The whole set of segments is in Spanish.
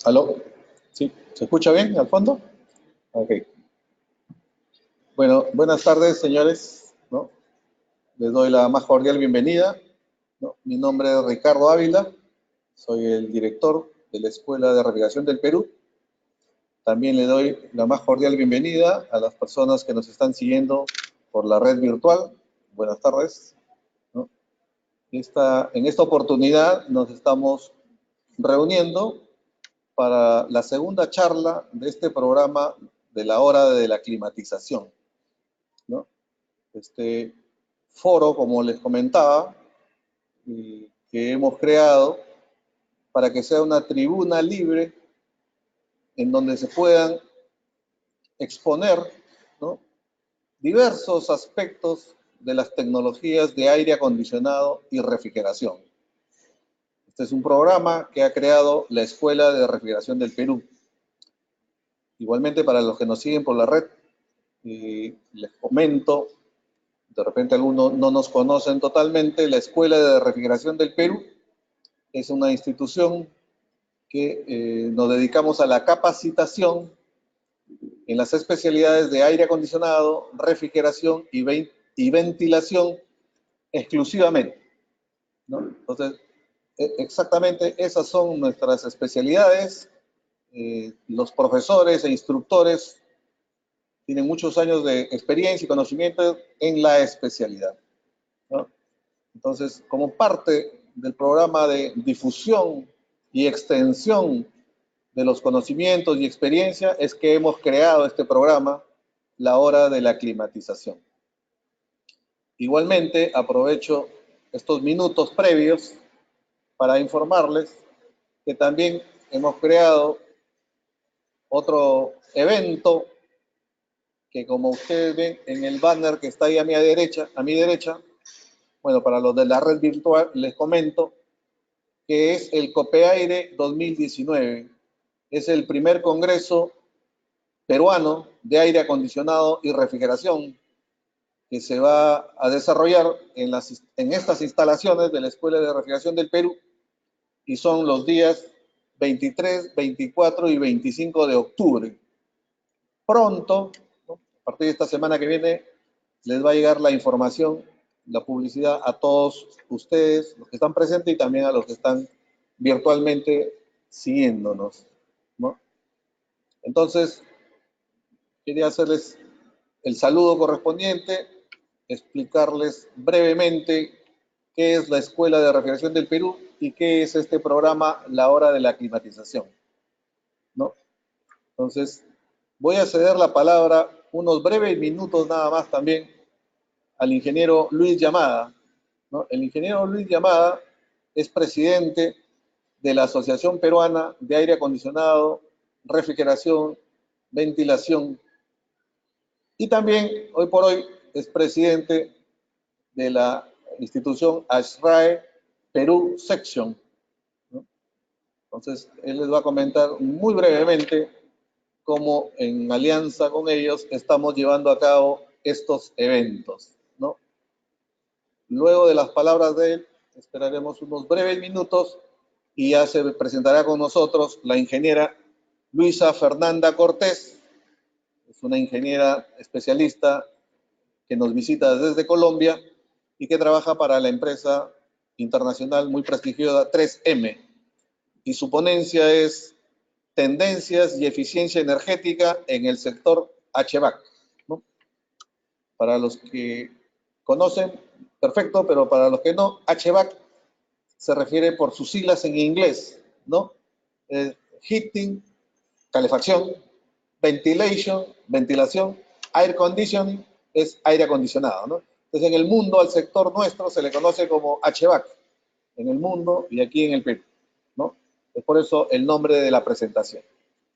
¿Aló? ¿Sí? ¿Se escucha bien al fondo? Ok. Bueno, buenas tardes, señores, ¿no? Les doy la más cordial bienvenida, ¿no? Mi nombre es Ricardo Ávila, soy el director de la Escuela de Refrigeración del Perú. También le doy la más cordial bienvenida a las personas que nos están siguiendo por la red virtual. Buenas tardes, ¿no? En esta oportunidad nos estamos reuniendo para la segunda charla de este programa de la hora de la climatización, ¿no? Este foro, como les comentaba, que hemos creado para que sea una tribuna libre en donde se puedan exponer, ¿no?, diversos aspectos de las tecnologías de aire acondicionado y refrigeración. Este es un programa que ha creado la Escuela de Refrigeración del Perú. Igualmente, para los que nos siguen por la red, les comento, de repente algunos no nos conocen totalmente, la Escuela de Refrigeración del Perú es una institución que nos dedicamos a la capacitación en las especialidades de aire acondicionado, refrigeración y ventilación exclusivamente, ¿no? Entonces, exactamente esas son nuestras especialidades. Los profesores e instructores tienen muchos años de experiencia y conocimiento en la especialidad, ¿no? Entonces, como parte del programa de difusión y extensión de los conocimientos y experiencia, es que hemos creado este programa, la hora de la climatización. Igualmente, aprovecho estos minutos previos para informarles que también hemos creado otro evento que, como ustedes ven en el banner que está ahí a mi derecha, bueno, para los de la red virtual les comento que es el COPEAIRE 2019. Es el primer congreso peruano de aire acondicionado y refrigeración que se va a desarrollar en estas instalaciones de la Escuela de Refrigeración del Perú, y son los días 23, 24 y 25 de octubre. Pronto, ¿no?, a partir de esta semana que viene, les va a llegar la información, la publicidad a todos ustedes, los que están presentes y también a los que están virtualmente siguiéndonos, ¿no? Entonces, quería hacerles el saludo correspondiente, explicarles brevemente qué es la Escuela de Refrigeración del Perú y qué es este programa, la hora de la climatización, ¿no? Entonces, voy a ceder la palabra unos breves minutos nada más también al ingeniero Luis Llamada, ¿no? El ingeniero Luis Llamada es presidente de la Asociación Peruana de Aire Acondicionado, Refrigeración, Ventilación, y también hoy por hoy es presidente de la institución ASRAE Perú Section, ¿no? Entonces, él les va a comentar muy brevemente cómo en alianza con ellos estamos llevando a cabo estos eventos, ¿no? Luego de las palabras de él, esperaremos unos breves minutos y ya se presentará con nosotros la ingeniera Luisa Fernanda Cortés. Es una ingeniera especialista que nos visita desde Colombia y que trabaja para la empresa internacional muy prestigiosa 3M. Y su ponencia es Tendencias y Eficiencia Energética en el sector HVAC, ¿no? Para los que conocen, perfecto, pero para los que no, HVAC se refiere por sus siglas en inglés, ¿no? Heating, calefacción; ventilation, ventilación; air conditioning es aire acondicionado, ¿no? Entonces, en el mundo, al sector nuestro se le conoce como HVAC, en el mundo y aquí en el Perú, ¿no? Es por eso el nombre de la presentación,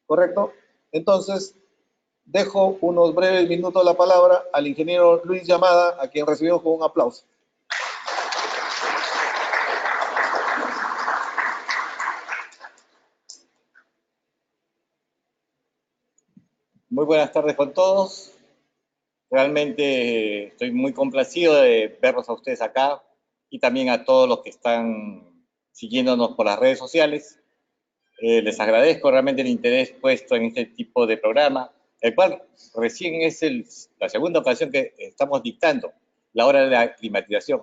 ¿correcto? Entonces, dejo unos breves minutos la palabra al ingeniero Luis Llamada, a quien recibimos con un aplauso. Muy buenas tardes con todos. Realmente estoy muy complacido de verlos a ustedes acá y también a todos los que están siguiéndonos por las redes sociales. Les agradezco realmente el interés puesto en este tipo de programa, el cual recién es la segunda ocasión que estamos dictando, la hora de la climatización.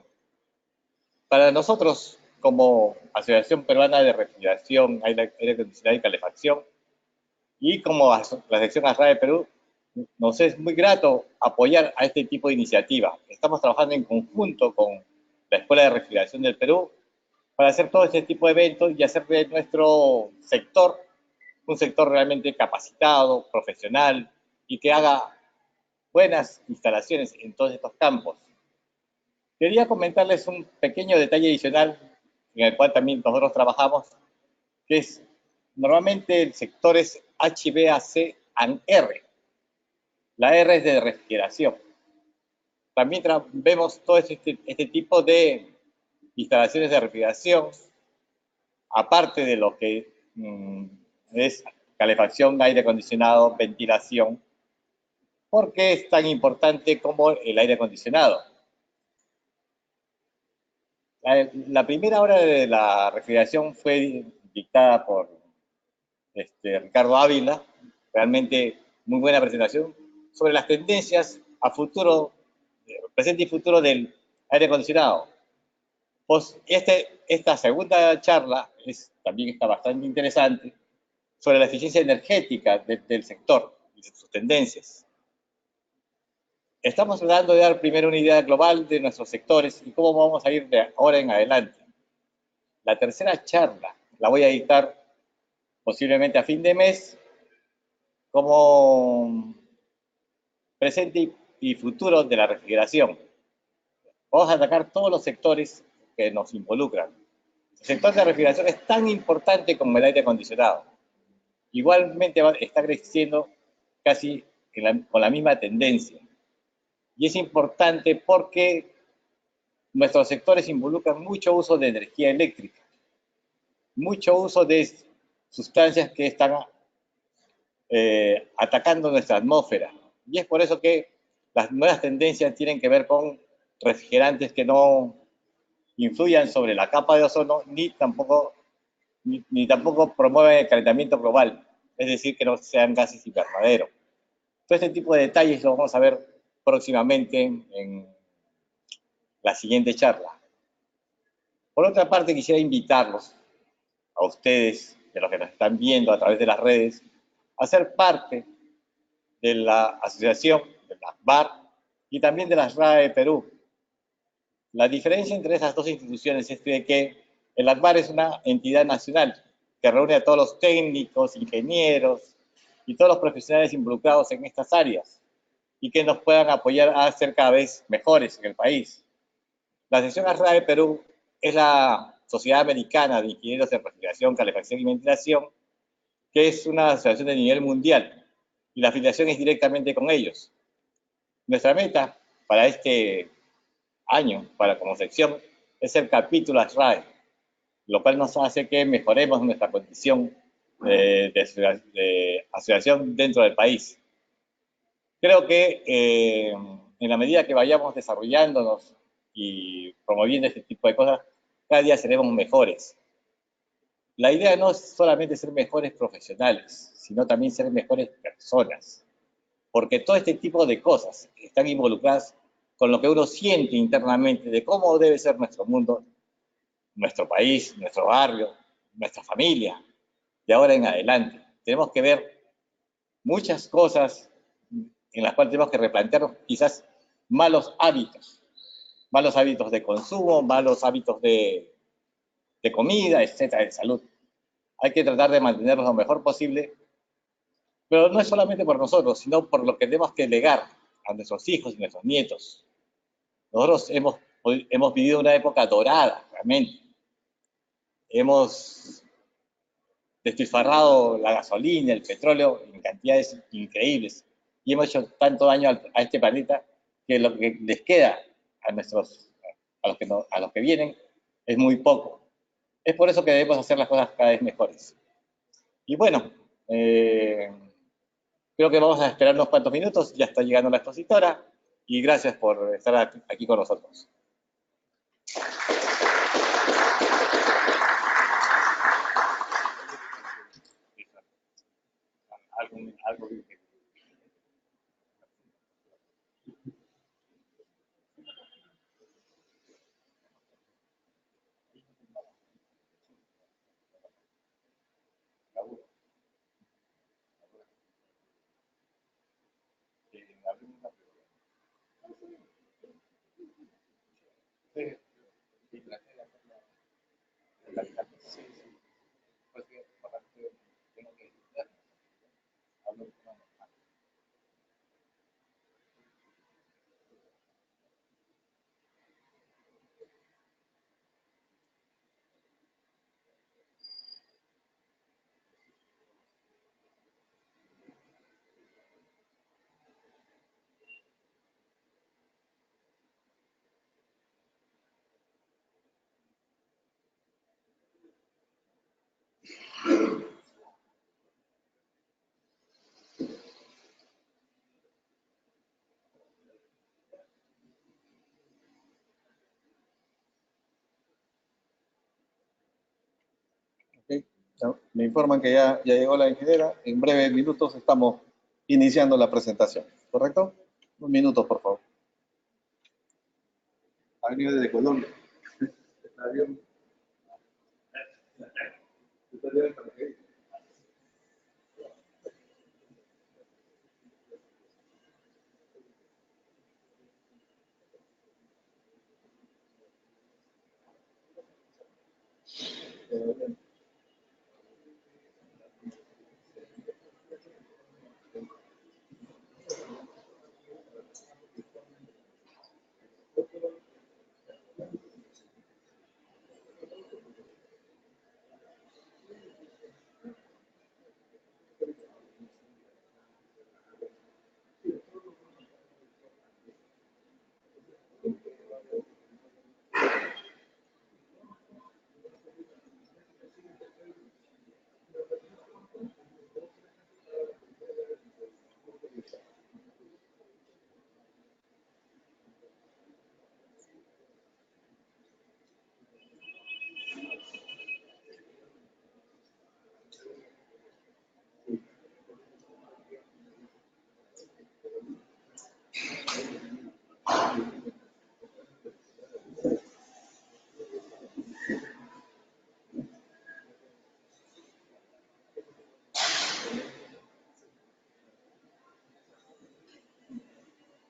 Para nosotros, como Asociación Peruana de Refrigeración, Aire Acondicionado y Calefacción, y como la sección ASRAE de Perú, nos es muy grato apoyar a este tipo de iniciativa. Estamos trabajando en conjunto con la Escuela de Refrigeración del Perú para hacer todo este tipo de eventos y hacer de nuestro sector un sector realmente capacitado, profesional y que haga buenas instalaciones en todos estos campos. Quería comentarles un pequeño detalle adicional en el cual también nosotros trabajamos, que es normalmente el sector es HVAC and R. La R es de refrigeración. También vemos todo este tipo de instalaciones de refrigeración, aparte de lo que es calefacción, aire acondicionado, ventilación. ¿Por qué es tan importante como el aire acondicionado? La primera hora de la refrigeración fue dictada por Ricardo Ávila, realmente muy buena presentación, sobre las tendencias a futuro, presente y futuro del aire acondicionado. Pues esta segunda charla también está bastante interesante sobre la eficiencia energética del sector y sus tendencias. Estamos tratando de dar primero una idea global de nuestros sectores y cómo vamos a ir de ahora en adelante. La tercera charla la voy a dictar posiblemente a fin de mes como presente y futuro de la refrigeración. Vamos a atacar todos los sectores que nos involucran. El sector de la refrigeración es tan importante como el aire acondicionado. Igualmente está creciendo casi con la misma tendencia. Y es importante porque nuestros sectores involucran mucho uso de energía eléctrica, mucho uso de sustancias que están atacando nuestra atmósfera. Y es por eso que las nuevas tendencias tienen que ver con refrigerantes que no influyan sobre la capa de ozono ni tampoco promueven el calentamiento global, es decir, que no sean gases invernaderos. Todo este tipo de detalles lo vamos a ver próximamente en la siguiente charla. Por otra parte, quisiera invitarlos a ustedes, de los que nos están viendo a través de las redes, a ser parte de la asociación, de la ASBAR y también de la ASRAE de Perú. La diferencia entre esas dos instituciones es que el ASBAR es una entidad nacional que reúne a todos los técnicos, ingenieros y todos los profesionales involucrados en estas áreas y que nos puedan apoyar a ser cada vez mejores en el país. La sección ASRAE de Perú es la Sociedad Americana de Ingenieros de Refrigeración, Calefacción y Ventilación, que es una asociación de nivel mundial y la afiliación es directamente con ellos. Nuestra meta para este año, como sección, es el capítulo ASRAE, lo cual nos hace que mejoremos nuestra condición de asociación dentro del país. Creo que en la medida que vayamos desarrollándonos y promoviendo este tipo de cosas, cada día seremos mejores. La idea no es solamente ser mejores profesionales, sino también ser mejores personas, porque todo este tipo de cosas están involucradas con lo que uno siente internamente de cómo debe ser nuestro mundo, nuestro país, nuestro barrio, nuestra familia, de ahora en adelante. Tenemos que ver muchas cosas en las cuales tenemos que replantearnos quizás malos hábitos de consumo, malos hábitos de comida, etcétera, de salud. Hay que tratar de mantenerlos lo mejor posible, pero no es solamente por nosotros, sino por lo que tenemos que legar a nuestros hijos y nuestros nietos. Nosotros hemos vivido una época dorada, realmente. Hemos despilfarrado la gasolina, el petróleo en cantidades increíbles y hemos hecho tanto daño a este planeta que lo que les queda a los que vienen es muy poco. Es por eso que debemos hacer las cosas cada vez mejores. Y bueno, creo que vamos a esperar unos cuantos minutos, ya está llegando la expositora y gracias por estar aquí con nosotros. abrimos una pregunta. Sí. Y la sí, sí. Pues que, aparte, tengo que editar. Hablo de forma normal. Ok. Ya, me informan que ya llegó la ingeniera. En breves minutos estamos iniciando la presentación. ¿Correcto? Un minuto, por favor. Ha venido desde Colombia. El avión.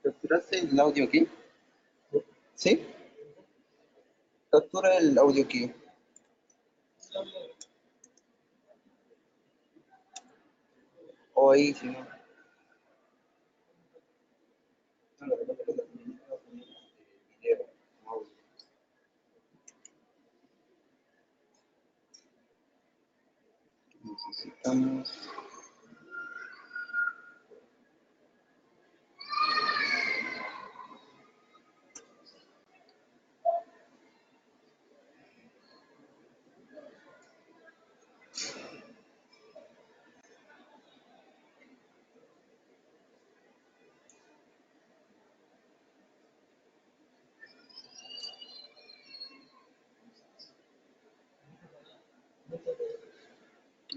¿Capturaste el audio aquí? ¿Sí? Captura el audio aquí. O ahí, si no. Video, audio. Necesitamos.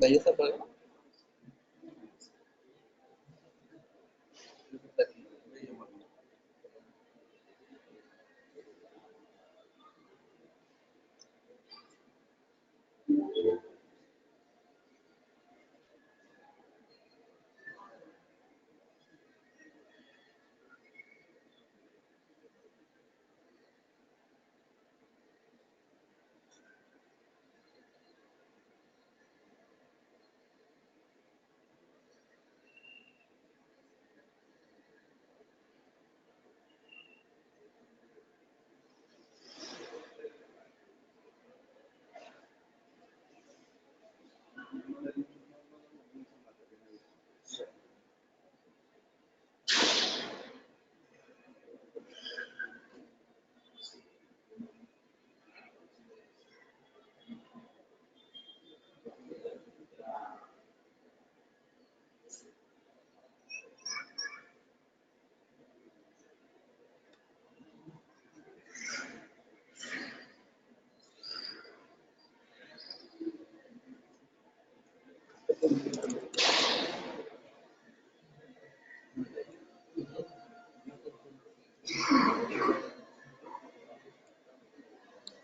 ¿De ahí está el problema?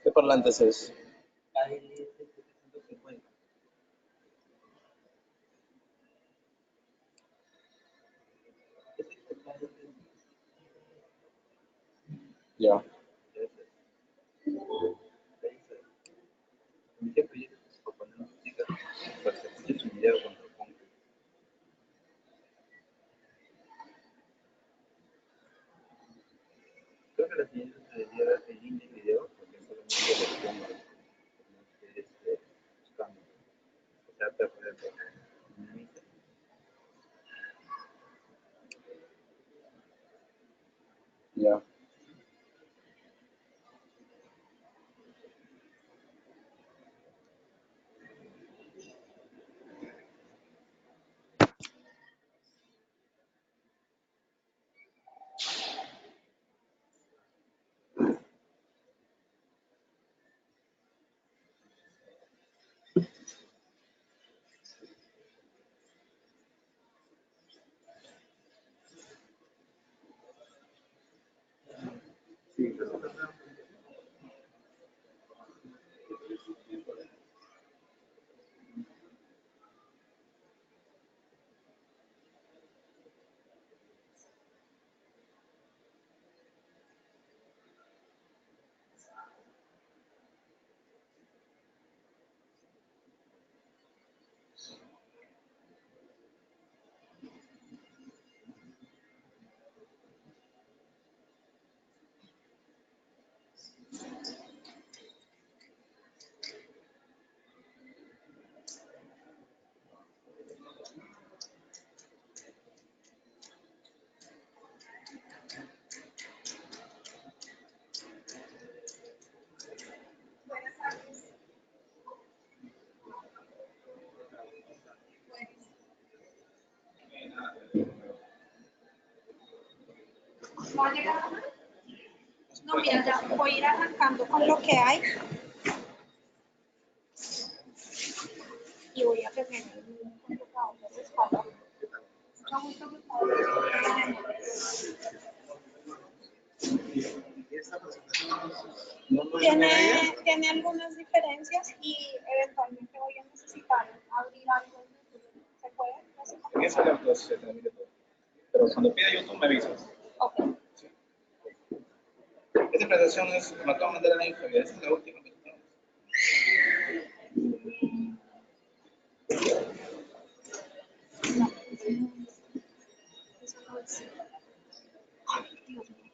¿Qué parlantes es? Ya. ¿No ha llegado más? No, mira, ya voy a ir arrancando con lo que hay. Y voy a tener un computador de respaldo. Mucho gusto, computador. Tiene algunas diferencias y eventualmente voy a necesitar abrir algo. ¿Se puede? Eso es lo que se transmite todo. Pero cuando pida YouTube me avisas. Ok. Esta presentación es, me acabo de mandar a la info, esa es la última que tenemos. No, eso no es. Ay, Dios mío.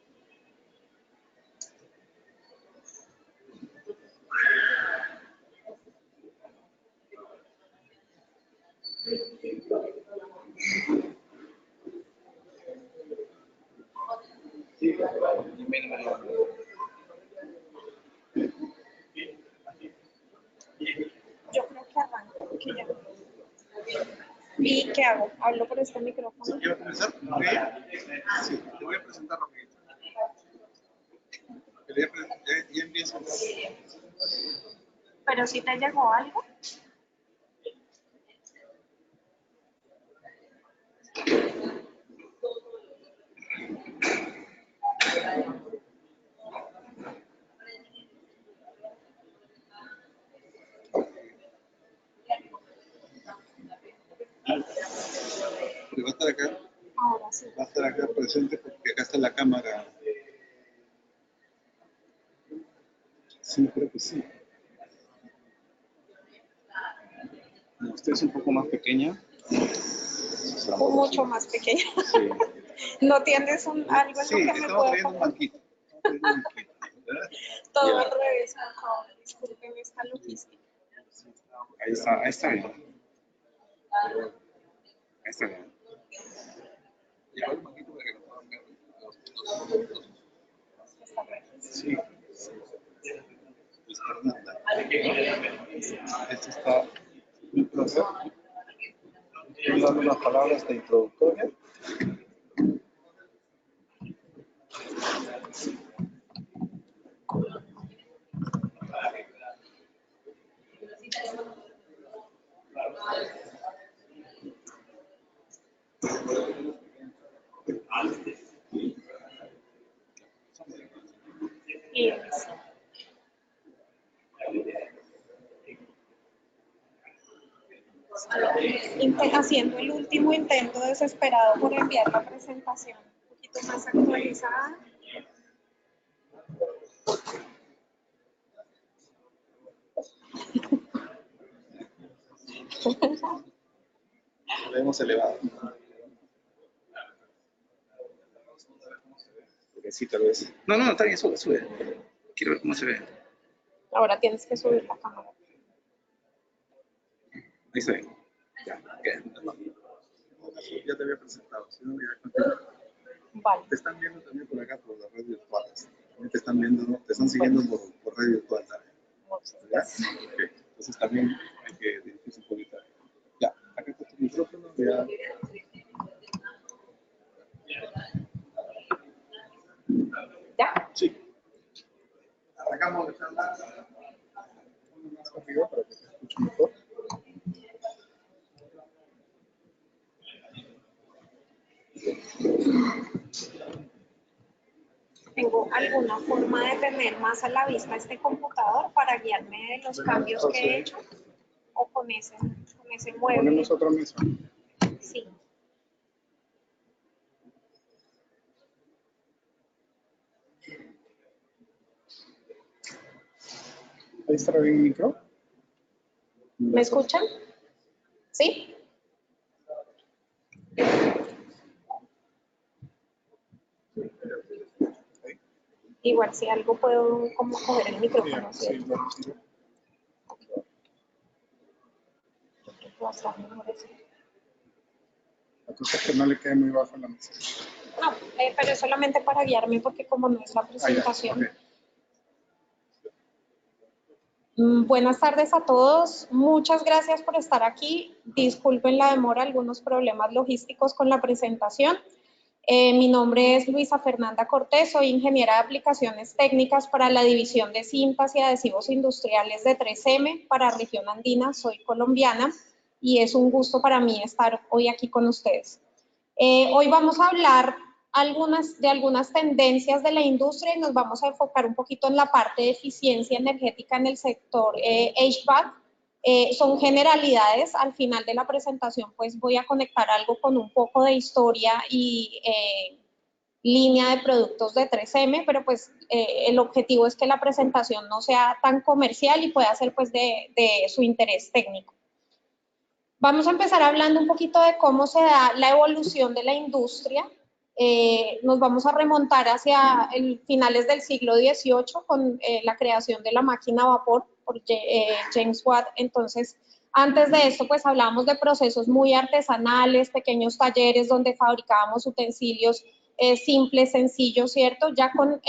Yo creo que arranco, porque ya. ¿Y qué hago? ¿Hablo por este micrófono? ¿Quiero comenzar? Ok. Sí, te voy a presentar rapidito. Ya empiezo. ¿Pero si te llegó algo? Pero va a estar acá, Ahora sí. va a estar acá presente porque acá está la cámara. Sí, creo que sí. Usted es un poco más pequeña. Mucho más pequeña. Sí. ¿No tienes algo en Sí, lo que me estamos pueda trayendo un poner? banquito. Estamos trayendo un banquito, ¿verdad? Todo Ya. al revés, por favor. Disculpen esta logística. Ahí está bien. Ahí está bien. Lleva un banquito para que lo puedan ver los. Sí. Luis Fernanda. Este está mi profesor. Estoy dando unas palabras de introductoria. Y haciendo el último intento desesperado por enviar la presentación un poquito más actualizada. Lo hemos elevado. Porque sí, tal vez. No, está bien, sube. Quiero ver cómo se ve. Ahora tienes que subir la cámara. Ahí se ve. Ya, ya te había presentado. Si no, ya continúa. Vale. Te están viendo también por acá por las redes virtuales. También te están viendo, te están siguiendo por red virtual también. ¿Verdad? Okay. Entonces también hay que dirigirse un poquito. Ya, acá está tu micrófono. Ya. ¿Ya? Sí. Arrancamos de charla. Más conmigo para que se escuche mejor. ¿Tengo alguna forma de tener más a la vista este computador para guiarme de los cambios que he hecho? ¿O con ese mueble? Ponemos otra mesa. Sí. Ahí está bien el micro. ¿Me escuchan? ¿Sí? Igual si algo puedo como coger el micrófono, Sí, ¿cierto? sí. Va a estar mejor así. La cosa es que no le quede muy bajo la mesa. No, pero es solamente para guiarme porque como no es la presentación. Ah, ya. Okay. Buenas tardes a todos. Muchas gracias por estar aquí. Disculpen la demora, algunos problemas logísticos con la presentación. Mi nombre es Luisa Fernanda Cortés, soy ingeniera de aplicaciones técnicas para la división de cintas y adhesivos industriales de 3M para Región Andina. Soy colombiana y es un gusto para mí estar hoy aquí con ustedes. Hoy vamos a hablar de algunas tendencias de la industria y nos vamos a enfocar un poquito en la parte de eficiencia energética en el sector HVAC. Son generalidades. Al final de la presentación pues voy a conectar algo con un poco de historia y línea de productos de 3M, pero pues el objetivo es que la presentación no sea tan comercial y pueda ser pues de su interés técnico. Vamos a empezar hablando un poquito de cómo se da la evolución de la industria. Nos vamos a remontar hacia finales del siglo XVIII con la creación de la máquina a vapor por James Watt. Entonces, antes de esto, pues hablamos de procesos muy artesanales, pequeños talleres donde fabricábamos utensilios simples, sencillos, ¿cierto? Ya con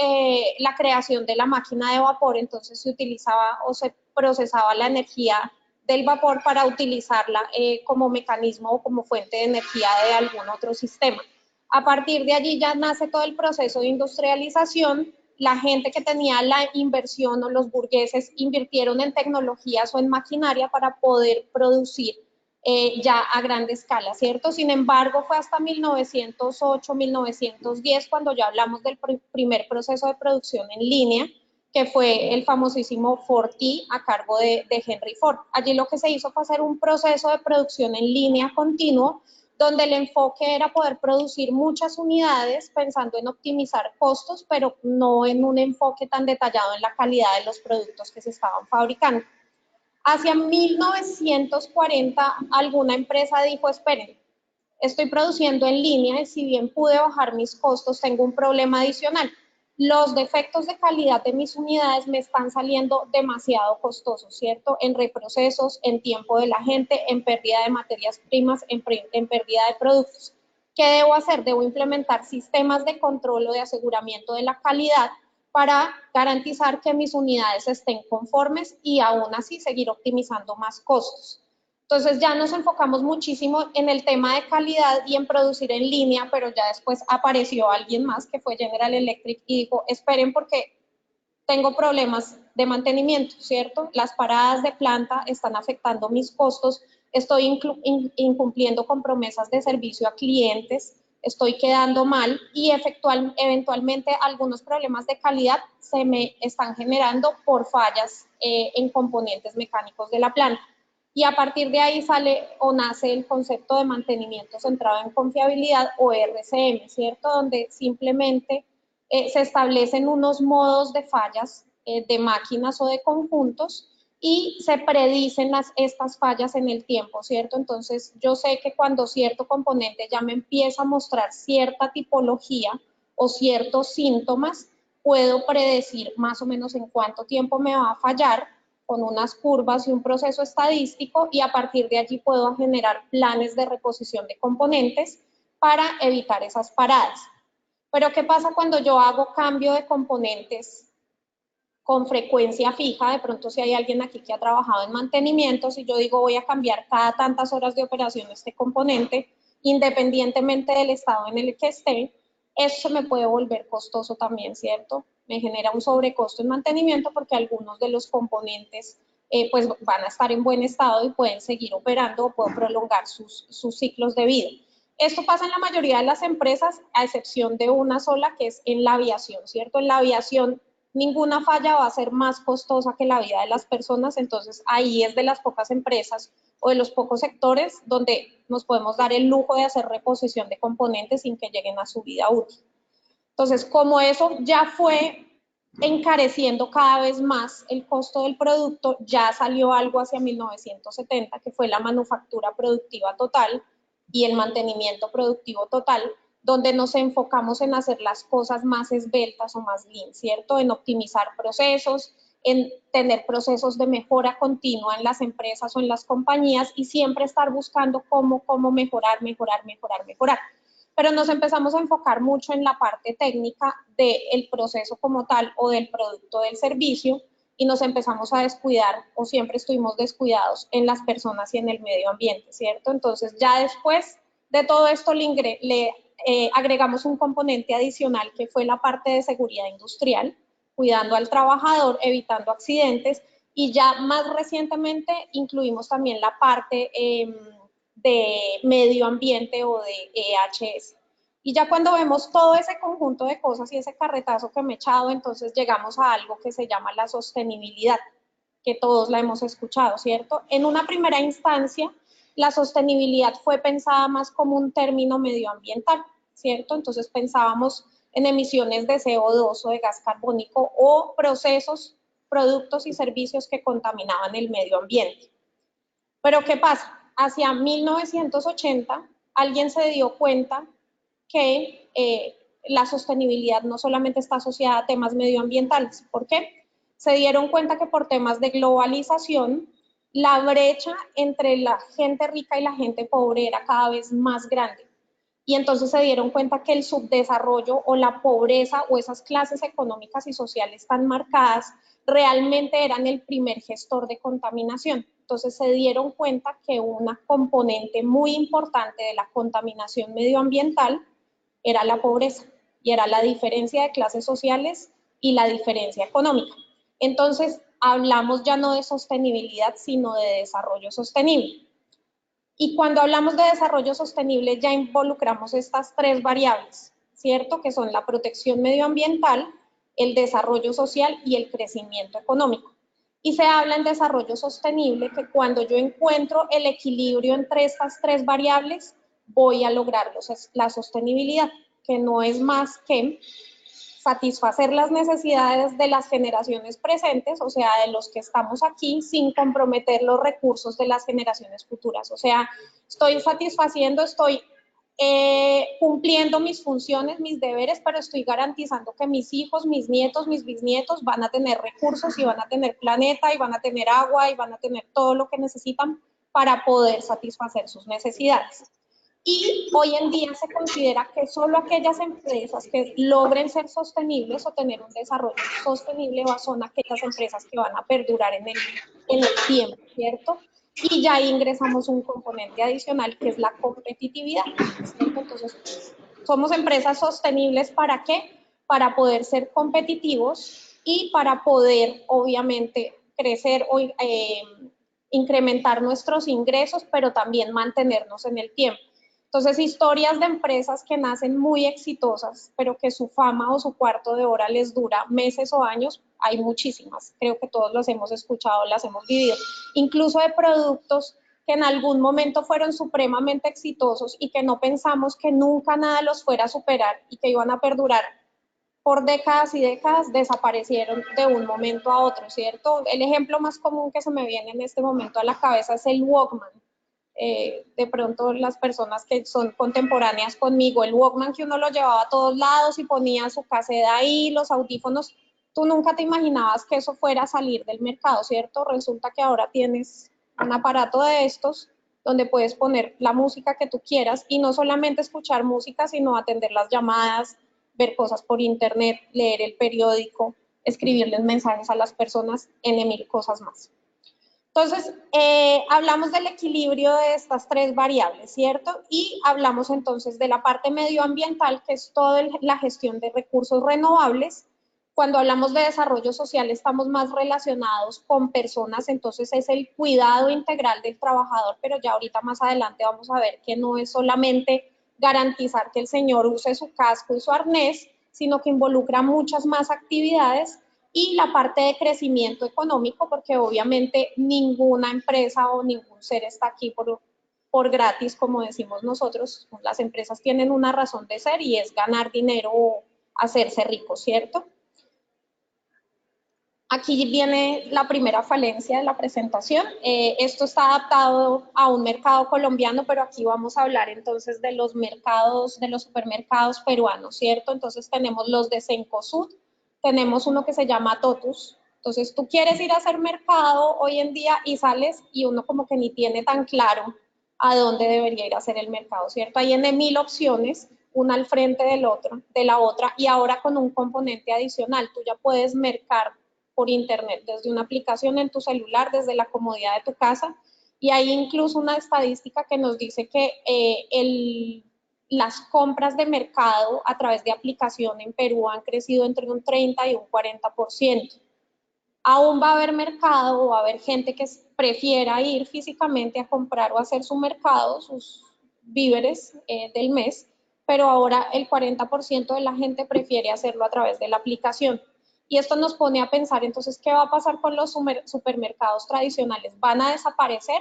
la creación de la máquina de vapor, entonces se utilizaba o se procesaba la energía del vapor para utilizarla como mecanismo o como fuente de energía de algún otro sistema. A partir de allí ya nace todo el proceso de industrialización. La gente que tenía la inversión o los burgueses invirtieron en tecnologías o en maquinaria para poder producir ya a gran escala, ¿cierto? Sin embargo, fue hasta 1908, 1910 cuando ya hablamos del primer proceso de producción en línea, que fue el famosísimo Ford T a cargo de Henry Ford. Allí lo que se hizo fue hacer un proceso de producción en línea continuo, donde el enfoque era poder producir muchas unidades pensando en optimizar costos, pero no en un enfoque tan detallado en la calidad de los productos que se estaban fabricando. Hacia 1940, alguna empresa dijo, esperen, estoy produciendo en línea y si bien pude bajar mis costos, tengo un problema adicional. Los defectos de calidad de mis unidades me están saliendo demasiado costosos, ¿cierto? En reprocesos, en tiempo de la gente, en pérdida de materias primas, en pérdida de productos. ¿Qué debo hacer? Debo implementar sistemas de control o de aseguramiento de la calidad para garantizar que mis unidades estén conformes y aún así seguir optimizando más costos. Entonces ya nos enfocamos muchísimo en el tema de calidad y en producir en línea, pero ya después apareció alguien más que fue General Electric y dijo, esperen porque tengo problemas de mantenimiento, ¿cierto? Las paradas de planta están afectando mis costos, estoy incumpliendo con promesas de servicio a clientes, estoy quedando mal y eventualmente algunos problemas de calidad se me están generando por fallas en componentes mecánicos de la planta. Y a partir de ahí sale o nace el concepto de mantenimiento centrado en confiabilidad o RCM, ¿cierto? Donde simplemente se establecen unos modos de fallas de máquinas o de conjuntos y se predicen estas fallas en el tiempo, ¿cierto? Entonces yo sé que cuando cierto componente ya me empieza a mostrar cierta tipología o ciertos síntomas, puedo predecir más o menos en cuánto tiempo me va a fallar con unas curvas y un proceso estadístico, y a partir de allí puedo generar planes de reposición de componentes para evitar esas paradas. Pero ¿qué pasa cuando yo hago cambio de componentes con frecuencia fija? De pronto, si hay alguien aquí que ha trabajado en mantenimiento, si yo digo voy a cambiar cada tantas horas de operación este componente, independientemente del estado en el que esté, eso me puede volver costoso también, ¿cierto? Me genera un sobrecosto en mantenimiento porque algunos de los componentes pues van a estar en buen estado y pueden seguir operando o puedo prolongar sus ciclos de vida. Esto pasa en la mayoría de las empresas, a excepción de una sola, que es en la aviación, ¿cierto? En la aviación ninguna falla va a ser más costosa que la vida de las personas, entonces ahí es de las pocas empresas o de los pocos sectores donde nos podemos dar el lujo de hacer reposición de componentes sin que lleguen a su vida útil. Entonces, como eso ya fue encareciendo cada vez más el costo del producto, ya salió algo hacia 1970, que fue la manufactura productiva total y el mantenimiento productivo total, donde nos enfocamos en hacer las cosas más esbeltas o más lean, ¿cierto? En optimizar procesos, en tener procesos de mejora continua en las empresas o en las compañías y siempre estar buscando cómo mejorar. Pero nos empezamos a enfocar mucho en la parte técnica del proceso como tal o del producto del servicio y nos empezamos a descuidar o siempre estuvimos descuidados en las personas y en el medio ambiente, ¿cierto? Entonces ya después de todo esto le agregamos un componente adicional que fue la parte de seguridad industrial, cuidando al trabajador, evitando accidentes, y ya más recientemente incluimos también la parte de medio ambiente o de EHS. Y ya cuando vemos todo ese conjunto de cosas y ese carretazo que me he echado, entonces llegamos a algo que se llama la sostenibilidad, que todos la hemos escuchado, ¿cierto? En una primera instancia, la sostenibilidad fue pensada más como un término medioambiental, ¿cierto? Entonces pensábamos en emisiones de CO2 o de gas carbónico o procesos, productos y servicios que contaminaban el medio ambiente. Pero ¿qué pasa? Hacia 1980, alguien se dio cuenta que la sostenibilidad no solamente está asociada a temas medioambientales. ¿Por qué? Se dieron cuenta que por temas de globalización, la brecha entre la gente rica y la gente pobre era cada vez más grande. Y entonces se dieron cuenta que el subdesarrollo o la pobreza o esas clases económicas y sociales tan marcadas realmente eran el primer gestor de contaminación. Entonces se dieron cuenta que una componente muy importante de la contaminación medioambiental era la pobreza y era la diferencia de clases sociales y la diferencia económica. Entonces hablamos ya no de sostenibilidad, sino de desarrollo sostenible. Y cuando hablamos de desarrollo sostenible ya involucramos estas tres variables, ¿cierto? Que son la protección medioambiental, el desarrollo social y el crecimiento económico. Y se habla en desarrollo sostenible que cuando yo encuentro el equilibrio entre estas tres variables, voy a lograr la sostenibilidad, que no es más que satisfacer las necesidades de las generaciones presentes, o sea, de los que estamos aquí, sin comprometer los recursos de las generaciones futuras. O sea, estoy satisfaciendo, estoy cumpliendo mis funciones, mis deberes, pero estoy garantizando que mis hijos, mis nietos, mis bisnietos van a tener recursos y van a tener planeta y van a tener agua y van a tener todo lo que necesitan para poder satisfacer sus necesidades. Y hoy en día se considera que solo aquellas empresas que logren ser sostenibles o tener un desarrollo sostenible son aquellas empresas que van a perdurar en el tiempo, ¿cierto? Y ya ahí ingresamos un componente adicional que es la competitividad, ¿cierto? Entonces, somos empresas sostenibles, ¿para qué? Para poder ser competitivos y para poder, obviamente, crecer o incrementar nuestros ingresos, pero también mantenernos en el tiempo. Entonces, historias de empresas que nacen muy exitosas, pero que su fama o su cuarto de hora les dura meses o años, hay muchísimas. Creo que todos las hemos escuchado, las hemos vivido. Incluso de productos que en algún momento fueron supremamente exitosos y que no pensamos que nunca nada los fuera a superar y que iban a perdurar por décadas y décadas, desaparecieron de un momento a otro, ¿cierto? El ejemplo más común que se me viene en este momento a la cabeza es el Walkman. De pronto las personas que son contemporáneas conmigo, el Walkman que uno lo llevaba a todos lados y ponía su caseta ahí, los audífonos, tú nunca te imaginabas que eso fuera a salir del mercado, ¿cierto? Resulta que ahora tienes un aparato de estos donde puedes poner la música que tú quieras y no solamente escuchar música, sino atender las llamadas, ver cosas por internet, leer el periódico, escribirles mensajes a las personas, en mil cosas más. Entonces, hablamos del equilibrio de estas tres variables, ¿cierto? Y hablamos entonces de la parte medioambiental, que es toda la gestión de recursos renovables. Cuando hablamos de desarrollo social, estamos más relacionados con personas, entonces es el cuidado integral del trabajador, pero ya ahorita más adelante vamos a ver que no es solamente garantizar que el señor use su casco y su arnés, sino que involucra muchas más actividades, y la parte de crecimiento económico, porque obviamente ninguna empresa o ningún ser está aquí por gratis, como decimos nosotros. Las empresas tienen una razón de ser y es ganar dinero o hacerse rico, ¿cierto? Aquí viene la primera falencia de la presentación. Esto está adaptado a un mercado colombiano, pero aquí vamos a hablar entonces de los mercados, de los supermercados peruanos, ¿cierto? Entonces tenemos los de Cencosud, tenemos uno que se llama Totus. Entonces tú quieres ir a hacer mercado hoy en día y sales y uno como que ni tiene tan claro a dónde debería ir a hacer el mercado, ¿cierto? Hay en 1000 opciones, una al frente del otro, de la otra, y ahora con un componente adicional, tú ya puedes mercar por internet, desde una aplicación en tu celular, desde la comodidad de tu casa, y hay incluso una estadística que nos dice que las compras de mercado a través de aplicación en Perú han crecido entre un 30 y un 40%. Aún va a haber mercado o va a haber gente que prefiera ir físicamente a comprar o hacer su mercado, sus víveres del mes, pero ahora el 40% de la gente prefiere hacerlo a través de la aplicación. Y esto nos pone a pensar, entonces, ¿qué va a pasar con los supermercados tradicionales? ¿Van a desaparecer?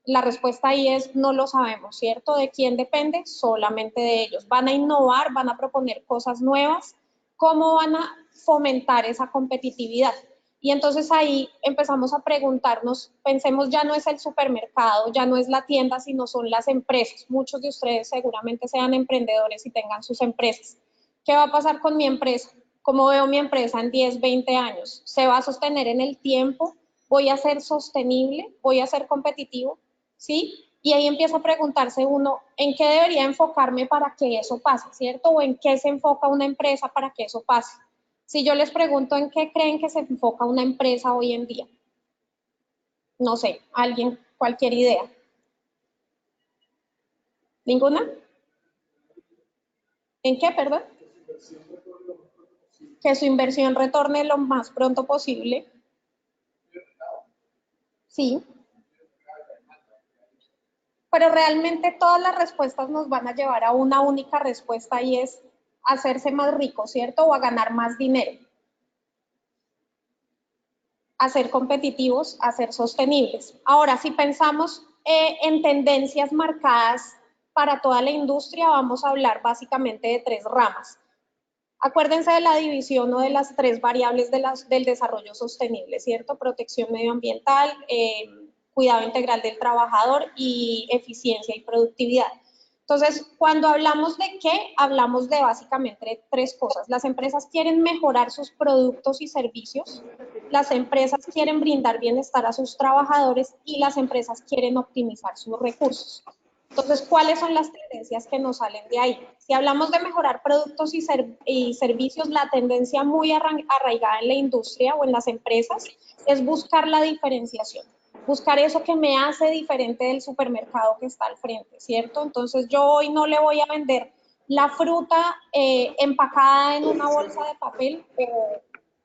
La respuesta ahí es no lo sabemos, ¿cierto? ¿De quién depende? Solamente de ellos. ¿Van a innovar? ¿Van a proponer cosas nuevas? ¿Cómo van a fomentar esa competitividad? Y entonces ahí empezamos a preguntarnos, pensemos, ya no es el supermercado, ya no es la tienda, sino son las empresas. Muchos de ustedes seguramente sean emprendedores y tengan sus empresas. ¿Qué va a pasar con mi empresa? ¿Cómo veo mi empresa en 10, 20 años? ¿Se va a sostener en el tiempo? ¿Voy a ser sostenible? ¿Voy a ser competitivo? ¿Sí? Y ahí empieza a preguntarse uno, ¿en qué debería enfocarme para que eso pase? ¿Cierto? ¿O en qué se enfoca una empresa para que eso pase? Si yo les pregunto en qué creen que se enfoca una empresa hoy en día, no sé, alguien, cualquier idea. ¿Ninguna? ¿En qué, perdón? Que su inversión retorne lo más pronto posible. Sí. Pero realmente todas las respuestas nos van a llevar a una única respuesta y es hacerse más rico, ¿cierto? O a ganar más dinero. A ser competitivos, a ser sostenibles. Ahora, si pensamos en tendencias marcadas para toda la industria, vamos a hablar básicamente de tres ramas. Acuérdense de la división o de las tres variables del desarrollo sostenible, ¿cierto? Protección medioambiental, cuidado integral del trabajador y eficiencia y productividad. Entonces, cuando hablamos de qué, hablamos de básicamente tres cosas. Las empresas quieren mejorar sus productos y servicios, las empresas quieren brindar bienestar a sus trabajadores y las empresas quieren optimizar sus recursos. Entonces, ¿cuáles son las tendencias que nos salen de ahí? Si hablamos de mejorar productos y servicios, la tendencia muy arraigada en la industria o en las empresas es buscar la diferenciación, buscar eso que me hace diferente del supermercado que está al frente, ¿cierto? Entonces, yo hoy no le voy a vender la fruta empacada en una bolsa de papel o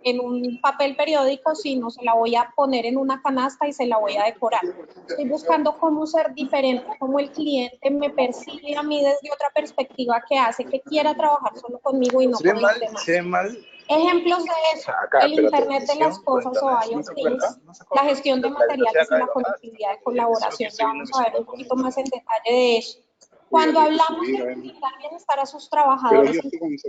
en un papel periódico, sino se la voy a poner en una canasta y se la voy a decorar. Estoy buscando cómo ser diferente, cómo el cliente me percibe a mí desde otra perspectiva que hace que quiera trabajar solo conmigo y no con los demás. Ejemplos de eso, el Internet de las cosas o IoT, la gestión de materiales y la conectividad de colaboración. Ya vamos a ver un poquito más en detalle de eso. Cuando hablamos de brindar bienestar a sus trabajadores,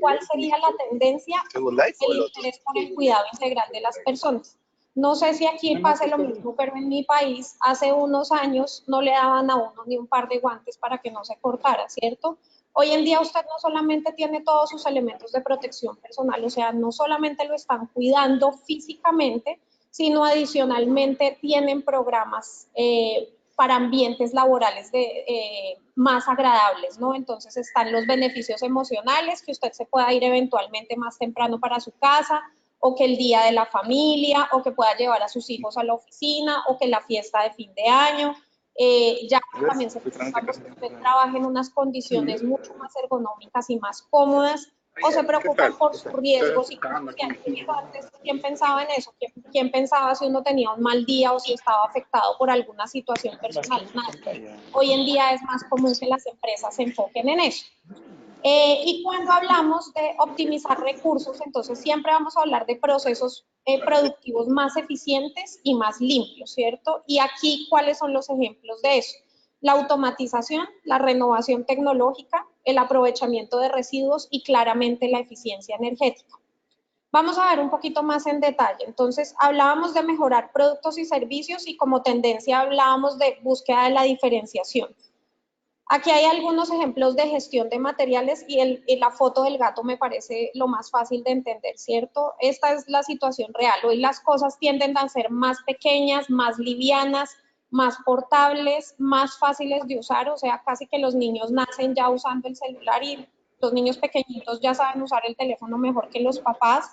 ¿cuál sería la tendencia? El interés por el cuidado integral de las personas. No sé si aquí pase lo mismo, pero en mi país hace unos años no le daban a uno ni un par de guantes para que no se cortara, ¿cierto? Hoy en día usted no solamente tiene todos sus elementos de protección personal, o sea, no solamente lo están cuidando físicamente, sino adicionalmente tienen programas para ambientes laborales más agradables, ¿no? Entonces están los beneficios emocionales, que usted se pueda ir eventualmente más temprano para su casa, o que el día de la familia, o que pueda llevar a sus hijos a la oficina, o que la fiesta de fin de año. Ya también se preocupa porque usted trabaja en unas condiciones mucho más ergonómicas y más cómodas, o se preocupan por sus riesgos y antes, ¿quién pensaba en eso? ¿Quién pensaba si uno tenía un mal día o si estaba afectado por alguna situación personal? Nada. Hoy en día es más común que las empresas se enfoquen en eso. Y cuando hablamos de optimizar recursos, entonces siempre vamos a hablar de procesos productivos más eficientes y más limpios, ¿cierto? Y aquí, ¿cuáles son los ejemplos de eso? La automatización, la renovación tecnológica, el aprovechamiento de residuos y claramente la eficiencia energética. Vamos a ver un poquito más en detalle. Entonces, hablábamos de mejorar productos y servicios y como tendencia hablábamos de búsqueda de la diferenciación. Aquí hay algunos ejemplos de gestión de materiales y la foto del gato me parece lo más fácil de entender, ¿cierto? Esta es la situación real. Hoy las cosas tienden a ser más pequeñas, más livianas, más portables, más fáciles de usar, o sea, casi que los niños nacen ya usando el celular y los niños pequeñitos ya saben usar el teléfono mejor que los papás.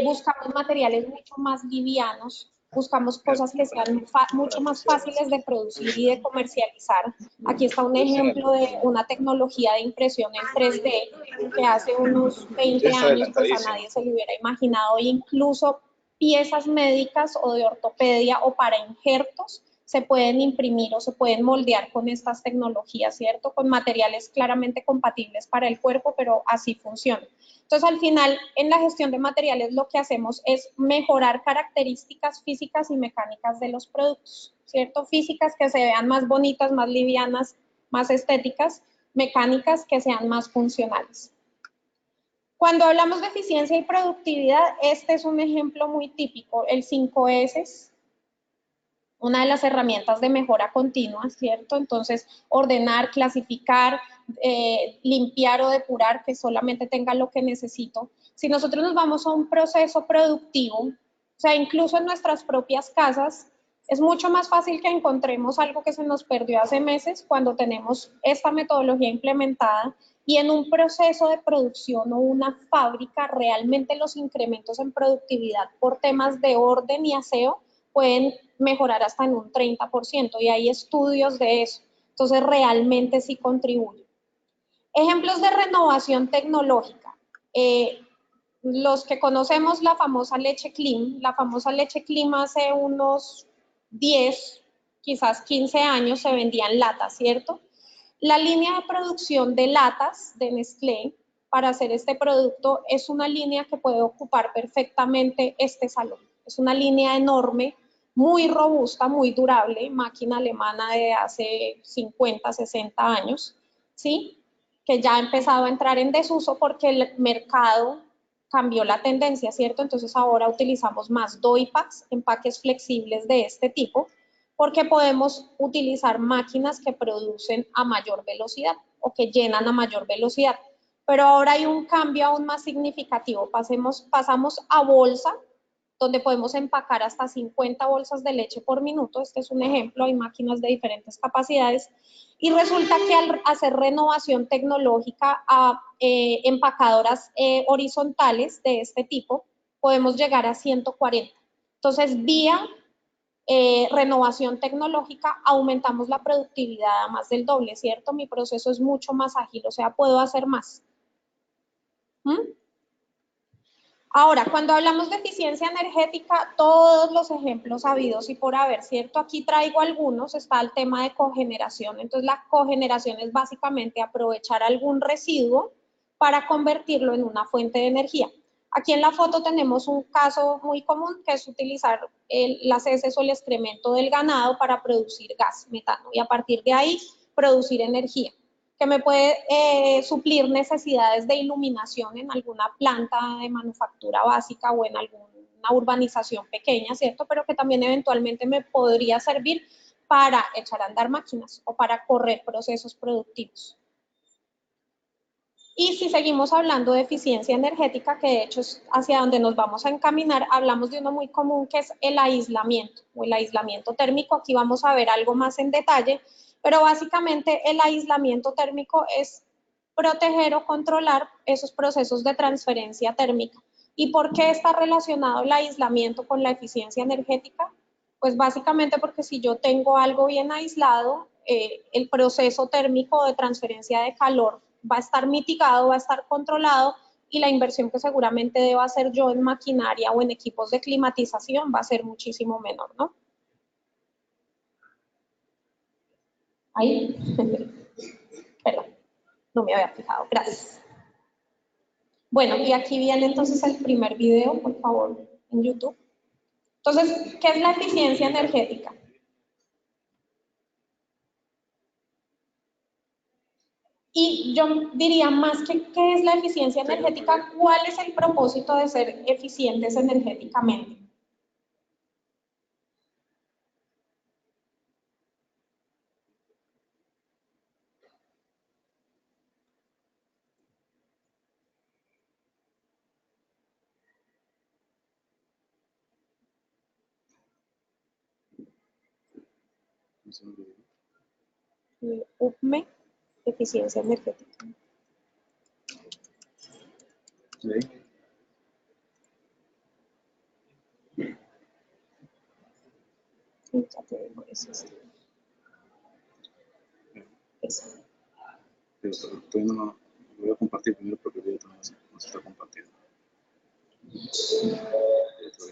Buscamos materiales mucho más livianos, buscamos cosas que sean mucho más fáciles de producir y de comercializar. Aquí está un ejemplo de una tecnología de impresión en 3D que hace unos 20 años pues a nadie se le hubiera imaginado, e incluso piezas médicas o de ortopedia o para injertos se pueden imprimir o se pueden moldear con estas tecnologías, ¿cierto? Con materiales claramente compatibles para el cuerpo, pero así funciona. Entonces, al final, en la gestión de materiales lo que hacemos es mejorar características físicas y mecánicas de los productos, ¿cierto? Físicas que se vean más bonitas, más livianas, más estéticas, mecánicas que sean más funcionales. Cuando hablamos de eficiencia y productividad, este es un ejemplo muy típico, el 5S, una de las herramientas de mejora continua, ¿cierto? Entonces, ordenar, clasificar, limpiar o depurar, que solamente tenga lo que necesito. Si nosotros nos vamos a un proceso productivo, o sea, incluso en nuestras propias casas, es mucho más fácil que encontremos algo que se nos perdió hace meses cuando tenemos esta metodología implementada y en un proceso de producción o una fábrica, realmente los incrementos en productividad por temas de orden y aseo pueden mejorar hasta en un 30% y hay estudios de eso. Entonces, realmente sí contribuye. Ejemplos de renovación tecnológica. Los que conocemos la famosa leche Clean hace unos 10, quizás 15 años se vendía en latas, ¿cierto? La línea de producción de latas de Nestlé para hacer este producto es una línea que puede ocupar perfectamente este salón. Es una línea enorme, muy robusta, muy durable, máquina alemana de hace 50, 60 años, ¿sí? Que ya ha empezado a entrar en desuso porque el mercado cambió la tendencia, ¿cierto? Entonces ahora utilizamos más doy packs, empaques flexibles de este tipo, porque podemos utilizar máquinas que producen a mayor velocidad o que llenan a mayor velocidad. Pero ahora hay un cambio aún más significativo. Pasamos a bolsa, donde podemos empacar hasta 50 bolsas de leche por minuto. Este es un ejemplo, hay máquinas de diferentes capacidades. Y resulta que al hacer renovación tecnológica a empacadoras horizontales de este tipo, podemos llegar a 140. Entonces, vía renovación tecnológica, aumentamos la productividad a más del doble, ¿cierto? Mi proceso es mucho más ágil, o sea, puedo hacer más. Ahora, cuando hablamos de eficiencia energética, todos los ejemplos habidos y por haber, ¿cierto? Aquí traigo algunos, está el tema de cogeneración. Entonces, la cogeneración es básicamente aprovechar algún residuo para convertirlo en una fuente de energía. Aquí en la foto tenemos un caso muy común que es utilizar las heces o el excremento del ganado para producir gas, metano, y a partir de ahí producir energía, que me puede suplir necesidades de iluminación en alguna planta de manufactura básica o en alguna una urbanización pequeña, ¿cierto? Pero que también eventualmente me podría servir para echar a andar máquinas o para correr procesos productivos. Y si seguimos hablando de eficiencia energética, que de hecho es hacia donde nos vamos a encaminar, hablamos de uno muy común que es el aislamiento o el aislamiento térmico. Aquí vamos a ver algo más en detalle, pero básicamente el aislamiento térmico es proteger o controlar esos procesos de transferencia térmica. ¿Y por qué está relacionado el aislamiento con la eficiencia energética? Pues básicamente porque si yo tengo algo bien aislado, el proceso térmico de transferencia de calor va a estar mitigado, va a estar controlado y la inversión que seguramente deba hacer yo en maquinaria o en equipos de climatización va a ser muchísimo menor, ¿no? Ahí, perdón, no me había fijado, gracias. Bueno, y aquí viene entonces el primer video, por favor, en YouTube. Entonces, ¿qué es la eficiencia energética? Y yo diría más que qué es la eficiencia energética, ¿cuál es el propósito de ser eficientes energéticamente? UPME, eficiencia energética. Sí. Ya te digo, eso. Pero todavía no lo voy a compartir primero porque el video no se está compartiendo.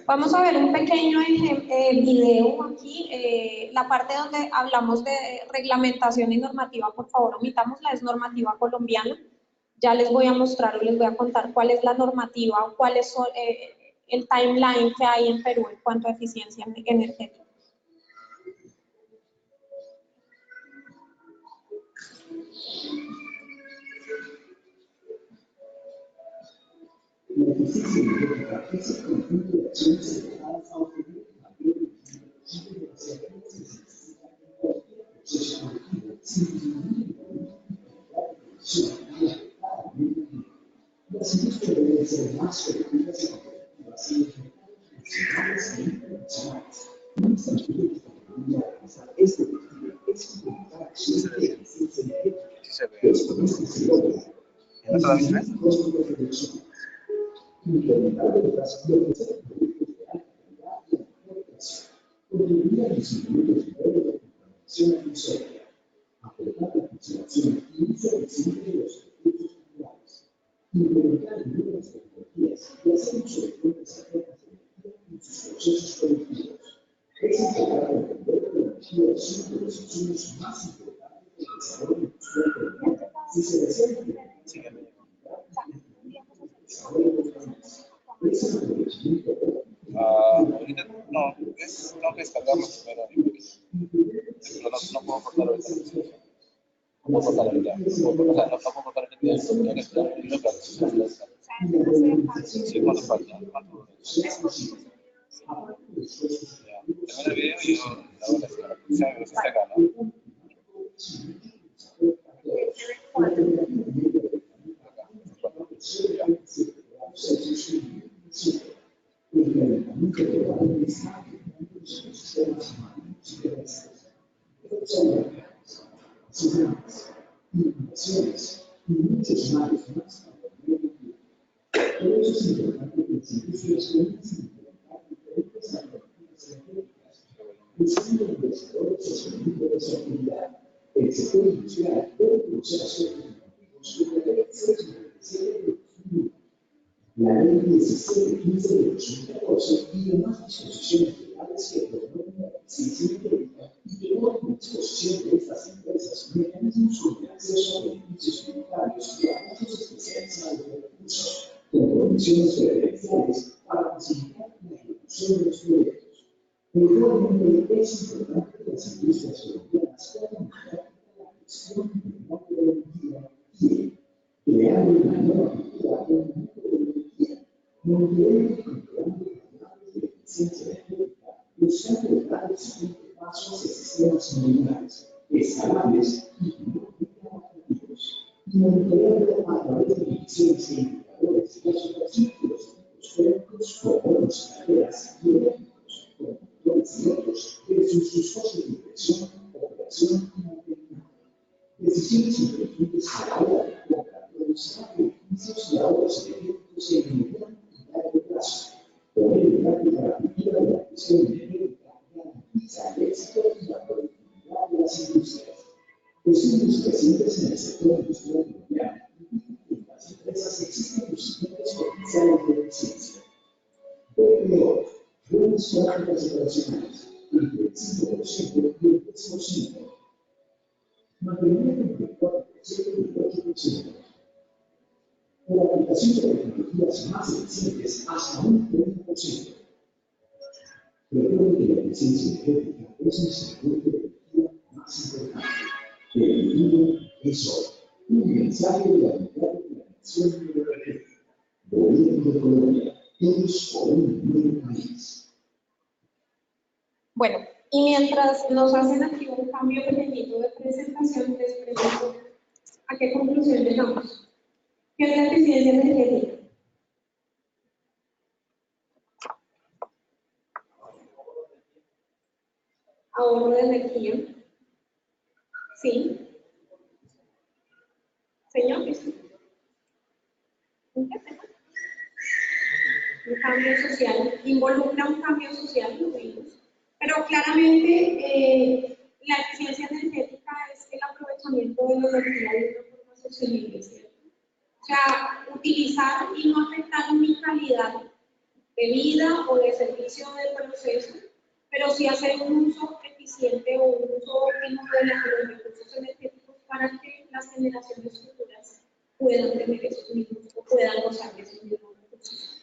Vamos a ver un pequeño video aquí, la parte donde hablamos de reglamentación y normativa, por favor omitámosla, es normativa colombiana. Ya les voy a mostrar o les voy a contar cuál es la normativa o cuál es el timeline que hay en Perú en cuanto a eficiencia energética. Ahorita no, tengo que descargarlo primero. Pero no puedo cortar ahorita. No puedo cortar ahorita. No puedo cortar ahorita. Tengo que esperar un minuto para que se sí, ¿cuánto falta? ¿Cuánto? Termina el video y yo hago la descarga. Está acá, ¿no? La ley 1715 de 2014 y demás disposiciones legales que promueven la eficiencia energética y que ponen a disposición de estas empresas mecanismos de acceso a beneficios tributarios y a gastos especializados de recursos, con condiciones preferenciales para facilitar la ejecución de los proyectos. Igualmente, es importante que las industrias colombianas puedan mejorar la gestión integral de la energía y creando una nueva cultura en el mundo de la energía, monitoreando y controlando sistemas modulares, escalables y no adaptativos, y monitorearlo a través de mediciones e indicadores de las operaciones de los equipos técnicos como los carreras biológicos, conductores y otros versus sus costos de inversión, operación y mantenimiento. Decisiones inteligentes a la hora de compra producirán beneficios y ahorros energéticos en el mediano y largo plazo. Poner en práctica la cultura de la gestión energética garantiza el éxito y la productividad de las industrias. Estudios recientes en el sector industrial colombiano indican que en las empresas existen los siguientes potenciales de eficiencia. PPO, buenas prácticas operacionales, entre el 5% y el 10%. Mantenimiento entre el 4% y el 8%. Por la aplicación de tecnologías más eficientes hasta un 30%. Recuerden que la eficiencia energética es nuestra fuente de energía más importante. El futuro es hoy. Un mensaje de la unidad de planeación energética. Gobierno de Colombia. Todos por un nuevo país. Bueno, y mientras nos hacen aquí un cambio pequeñito de presentación, les pregunto a qué conclusión llegamos. ¿Qué es la eficiencia energética? Ahorro de energía. Sí. Señor. ¿Un cambio social? Involucra un cambio social, lo vimos. Pero claramente la eficiencia energética es el aprovechamiento de la energía de una forma sostenible, ¿cierto? O sea, utilizar y no afectar mi calidad de vida o de servicio del proceso, pero sí hacer un uso eficiente o un uso óptimo de los recursos energéticos para que las generaciones futuras puedan tener esos mismos o puedan gozar de esos mismos recursos.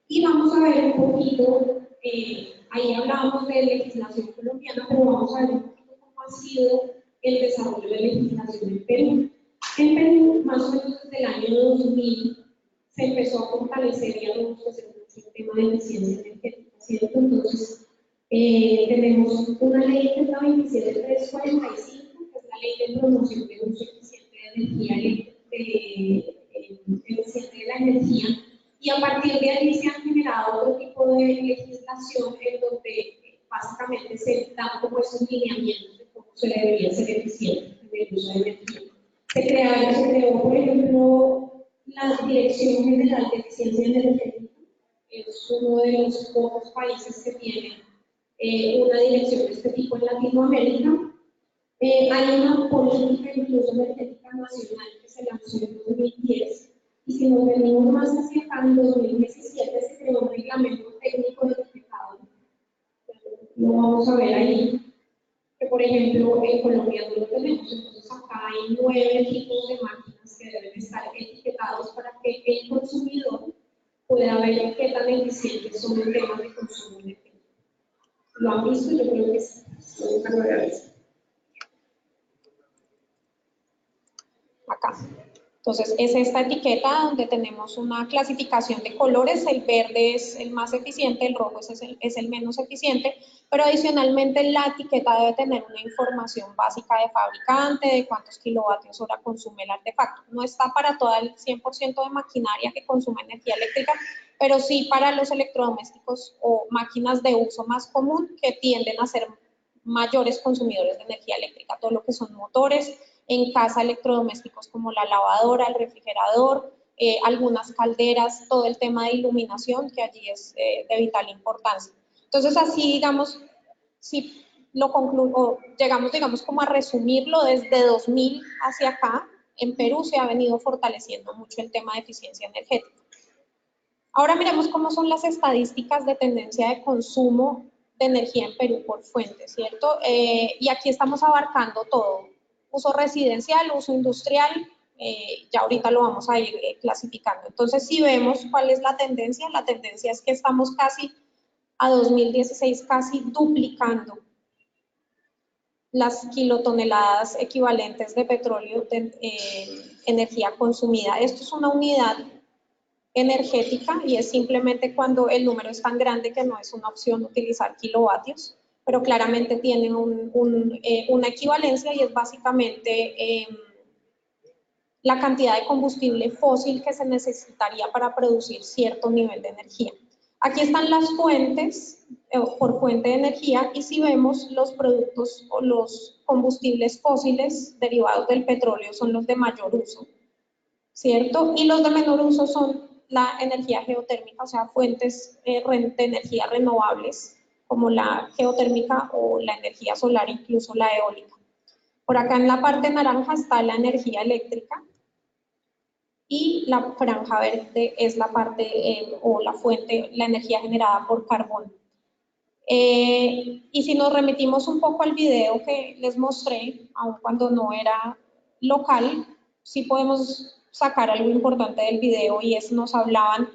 Y vamos a ver un poquito, ahí hablábamos de legislación colombiana, pero vamos a ver un poquito cómo ha sido el desarrollo de legislación en Perú. En Perú, más o menos desde el año 2000, se empezó a fortalecer y a robustecer mucho el tema de eficiencia energética, ¿cierto? Entonces, tenemos una ley que es la 27345, que es la ley de promoción de uso eficiente de energía, eficiente de la energía, y a partir de ahí se han generado otro tipo de legislación en donde básicamente se dan como esos lineamientos de cómo se debería ser eficiente en el uso de energía. Se creó, por ejemplo, la Dirección General de Eficiencia Energética. Es uno de los pocos países que tiene una dirección de este tipo en Latinoamérica. Hay una política incluso energética nacional que se lanzó en 2010. Y si nos venimos más hacia acá, en 2017 se creó un reglamento técnico de etiquetado. Lo vamos a ver ahí. Que por ejemplo en Colombia no lo tenemos, entonces acá hay 9 tipos de máquinas que deben estar etiquetados para que el consumidor pueda ver qué tan eficientes son en temas de consumo energético. ¿Lo han visto? Yo creo que sí. Nunca lo había visto. Acá. Entonces, es esta etiqueta donde tenemos una clasificación de colores. El verde es el más eficiente, el rojo es el menos eficiente, pero adicionalmente la etiqueta debe tener una información básica de fabricante, de cuántos kilovatios hora consume el artefacto. No está para todo el 100% de maquinaria que consume energía eléctrica, pero sí para los electrodomésticos o máquinas de uso más común que tienden a ser mayores consumidores de energía eléctrica, todo lo que son motores, en casa electrodomésticos como la lavadora, el refrigerador, algunas calderas, todo el tema de iluminación que allí es de vital importancia. Entonces así digamos, si lo concluyo, llegamos digamos como a resumirlo, desde 2000 hacia acá, en Perú se ha venido fortaleciendo mucho el tema de eficiencia energética. Ahora miremos cómo son las estadísticas de tendencia de consumo de energía en Perú por fuente, ¿cierto? Y aquí estamos abarcando todo. Uso residencial, uso industrial, ya ahorita lo vamos a ir clasificando. Entonces, si vemos cuál es la tendencia es que estamos casi a 2016, casi duplicando las kilotoneladas equivalentes de petróleo de energía consumida. Esto es una unidad energética y es simplemente cuando el número es tan grande que no es una opción utilizar kilovatios. pero claramente tienen una equivalencia y es básicamente la cantidad de combustible fósil que se necesitaría para producir cierto nivel de energía. Aquí están las fuentes por fuente de energía y si vemos los productos o los combustibles fósiles derivados del petróleo son los de mayor uso, ¿cierto? Y los de menor uso son la energía geotérmica, o sea, fuentes de energía renovables como la geotérmica o la energía solar, incluso la eólica. Por acá en la parte naranja está la energía eléctrica y la franja verde es la parte o la fuente, la energía generada por carbón. Y si nos remitimos un poco al video que les mostré, aun cuando no era local, sí podemos sacar algo importante del video y es nos hablaban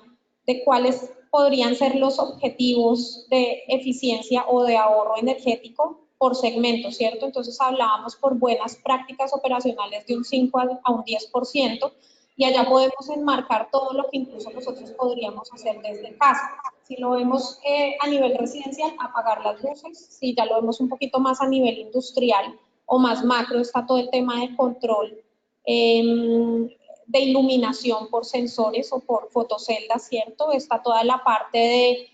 de cuáles podrían ser los objetivos de eficiencia o de ahorro energético por segmento, ¿cierto? Entonces hablábamos por buenas prácticas operacionales de un 5 a un 10%, y allá podemos enmarcar todo lo que incluso nosotros podríamos hacer desde casa. Si lo vemos a nivel residencial, apagar las luces. Si ya lo vemos un poquito más a nivel industrial o más macro, está todo el tema de control de iluminación por sensores o por fotoceldas, ¿cierto? Está toda la parte de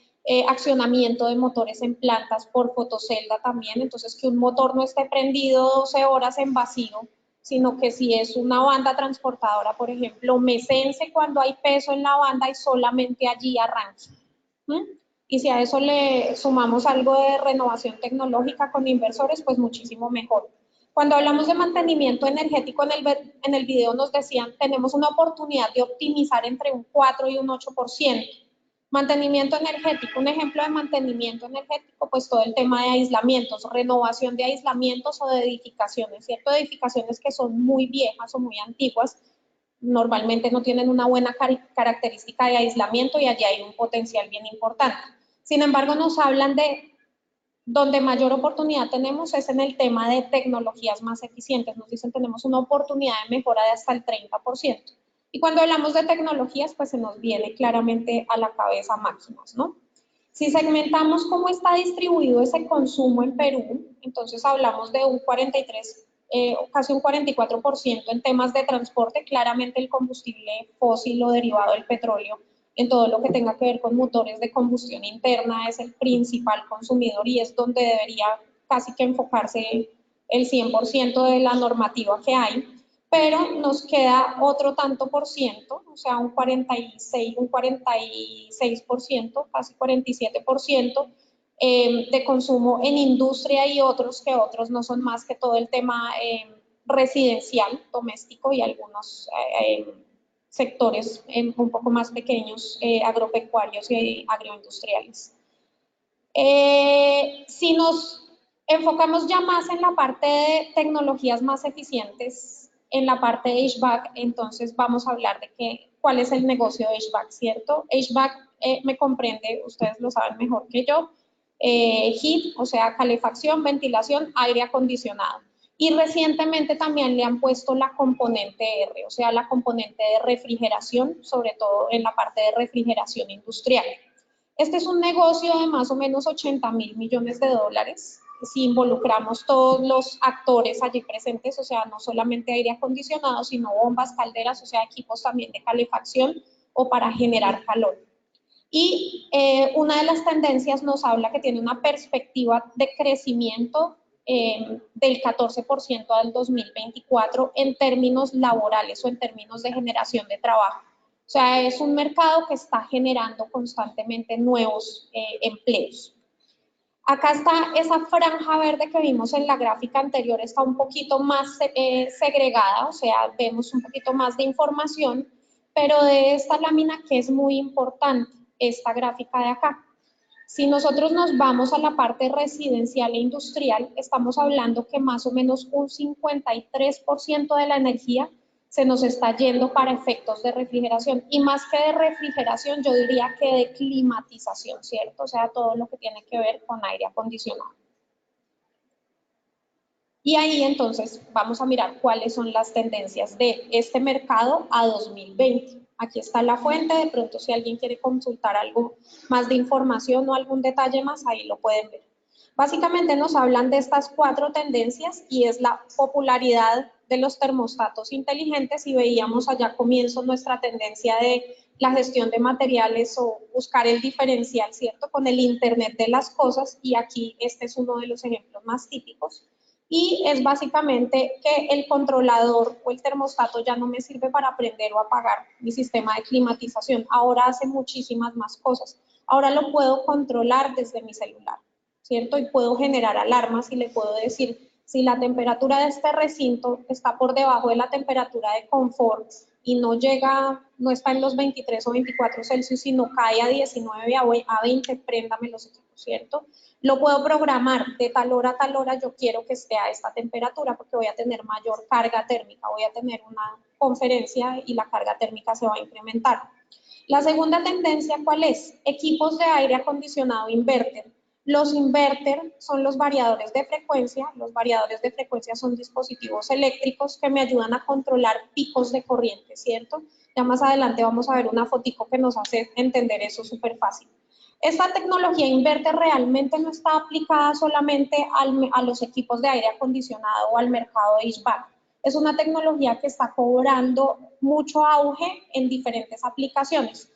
accionamiento de motores en plantas por fotocelda también. Entonces, que un motor no esté prendido 12 horas en vacío, sino que si es una banda transportadora, por ejemplo, me sense cuando hay peso en la banda y solamente allí arranque. Y si a eso le sumamos algo de renovación tecnológica con inversores, pues muchísimo mejor. Cuando hablamos de mantenimiento energético, en el video nos decían, tenemos una oportunidad de optimizar entre un 4 y un 8%. Mantenimiento energético, un ejemplo de mantenimiento energético, pues todo el tema de aislamientos, renovación de aislamientos o de edificaciones, ¿cierto? Edificaciones que son muy viejas o muy antiguas, normalmente no tienen una buena característica de aislamiento y allí hay un potencial bien importante. Sin embargo, nos hablan de donde mayor oportunidad tenemos es en el tema de tecnologías más eficientes. Nos dicen tenemos una oportunidad de mejora de hasta el 30%. Y cuando hablamos de tecnologías, pues se nos viene claramente a la cabeza máquinas, ¿no? Si segmentamos cómo está distribuido ese consumo en Perú, entonces hablamos de un 43, casi un 44% en temas de transporte, claramente el combustible fósil o derivado del petróleo, en todo lo que tenga que ver con motores de combustión interna, es el principal consumidor y es donde debería casi que enfocarse el 100% de la normativa que hay. Pero nos queda otro tanto por ciento, o sea, un 46%, casi 47% de consumo en industria y otros que otros no son más que todo el tema residencial, doméstico y algunos sectores un poco más pequeños, agropecuarios y agroindustriales. Si nos enfocamos ya más en la parte de tecnologías más eficientes, en la parte de HVAC, entonces vamos a hablar de cuál es el negocio de HVAC, ¿cierto? HVAC me comprende, ustedes lo saben mejor que yo, heat, o sea, calefacción, ventilación, aire acondicionado. Y recientemente también le han puesto la componente R, o sea, la componente de refrigeración, sobre todo en la parte de refrigeración industrial. Este es un negocio de más o menos 80.000 millones de dólares. Si involucramos todos los actores allí presentes, o sea, no solamente aire acondicionado, sino bombas, calderas, o sea, equipos también de calefacción o para generar calor. Y una de las tendencias nos habla que tiene una perspectiva de crecimiento del 14% al 2024 en términos laborales o en términos de generación de trabajo. O sea, es un mercado que está generando constantemente nuevos empleos. Acá está esa franja verde que vimos en la gráfica anterior, está un poquito más segregada, o sea, vemos un poquito más de información, pero de esta lámina que es muy importante, esta gráfica de acá. Si nosotros nos vamos a la parte residencial e industrial, estamos hablando que más o menos un 53% de la energía se nos está yendo para efectos de refrigeración. Y más que de refrigeración, yo diría que de climatización, ¿cierto? O sea, todo lo que tiene que ver con aire acondicionado. Y ahí entonces vamos a mirar cuáles son las tendencias de este mercado a 2020. Aquí está la fuente, de pronto si alguien quiere consultar algo más de información o algún detalle más, ahí lo pueden ver. Básicamente nos hablan de estas 4 tendencias y es la popularidad de los termostatos inteligentes y veíamos allá comienzo nuestra tendencia de la gestión de materiales o buscar el diferencial, ¿cierto? Con el Internet de las cosas y aquí este es uno de los ejemplos más típicos. Y es básicamente que el controlador o el termostato ya no me sirve para prender o apagar mi sistema de climatización. Ahora hace muchísimas más cosas. Ahora lo puedo controlar desde mi celular, ¿cierto? Y puedo generar alarmas y le puedo decir si la temperatura de este recinto está por debajo de la temperatura de confort y no llega, no está en los 23 o 24 Celsius, sino cae a 19, a 20, préndame los equipos, ¿cierto? Lo puedo programar de tal hora a tal hora, yo quiero que esté a esta temperatura porque voy a tener mayor carga térmica, voy a tener una conferencia y la carga térmica se va a incrementar. La segunda tendencia, ¿cuál es? Equipos de aire acondicionado inverter. Los inverter son los variadores de frecuencia. Los variadores de frecuencia son dispositivos eléctricos que me ayudan a controlar picos de corriente, ¿cierto? Ya más adelante vamos a ver una fotico que nos hace entender eso súper fácil. Esta tecnología inverter realmente no está aplicada solamente a los equipos de aire acondicionado o al mercado de HVAC. Es una tecnología que está cobrando mucho auge en diferentes aplicaciones.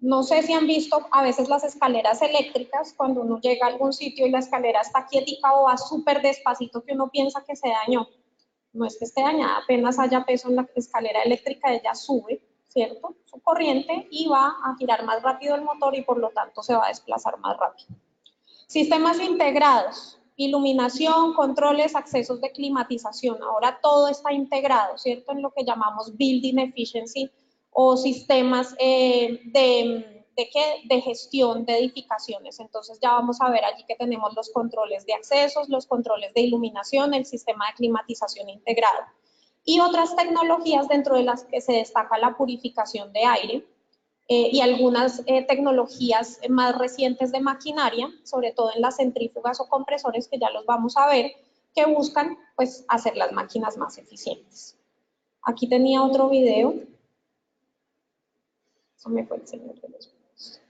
No sé si han visto a veces las escaleras eléctricas, cuando uno llega a algún sitio y la escalera está quietica o va súper despacito que uno piensa que se dañó. No es que esté dañada, apenas haya peso en la escalera eléctrica, ella sube, ¿cierto? Su corriente y va a girar más rápido el motor y por lo tanto se va a desplazar más rápido. Sistemas integrados, iluminación, controles, accesos de climatización. Ahora todo está integrado, ¿cierto? En lo que llamamos building efficiency o sistemas de gestión de edificaciones. Entonces ya vamos a ver allí que tenemos los controles de accesos, los controles de iluminación, el sistema de climatización integrado. Y otras tecnologías dentro de las que se destaca la purificación de aire, y algunas tecnologías más recientes de maquinaria, sobre todo en las centrífugas o compresores, que ya los vamos a ver, que buscan pues hacer las máquinas más eficientes. Aquí tenía otro video. Eso me fue el señor de los videos.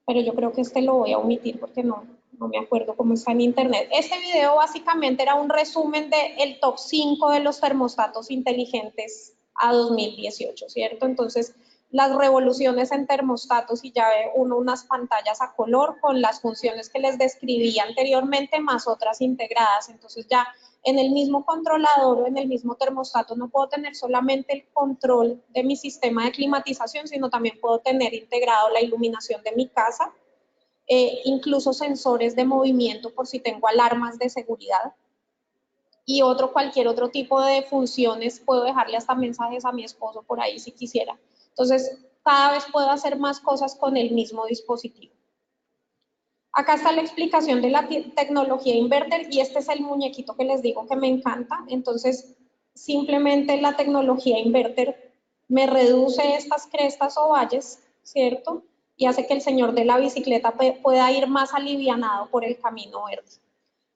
Pero yo creo que este lo voy a omitir porque no me acuerdo cómo está en internet. Este video básicamente era un resumen del top 5 de los termostatos inteligentes a 2018, ¿cierto? Entonces, las revoluciones en termostatos y ya ve uno unas pantallas a color con las funciones que les describí anteriormente más otras integradas. Entonces ya en el mismo controlador o en el mismo termostato no puedo tener solamente el control de mi sistema de climatización, sino también puedo tener integrado la iluminación de mi casa, incluso sensores de movimiento por si tengo alarmas de seguridad y cualquier otro tipo de funciones. Puedo dejarle hasta mensajes a mi esposo por ahí si quisiera. Entonces, cada vez puedo hacer más cosas con el mismo dispositivo. Acá está la explicación de la tecnología inverter y este es el muñequito que les digo que me encanta. Entonces, simplemente la tecnología inverter me reduce estas crestas o valles, ¿cierto? Y hace que el señor de la bicicleta pueda ir más alivianado por el camino verde.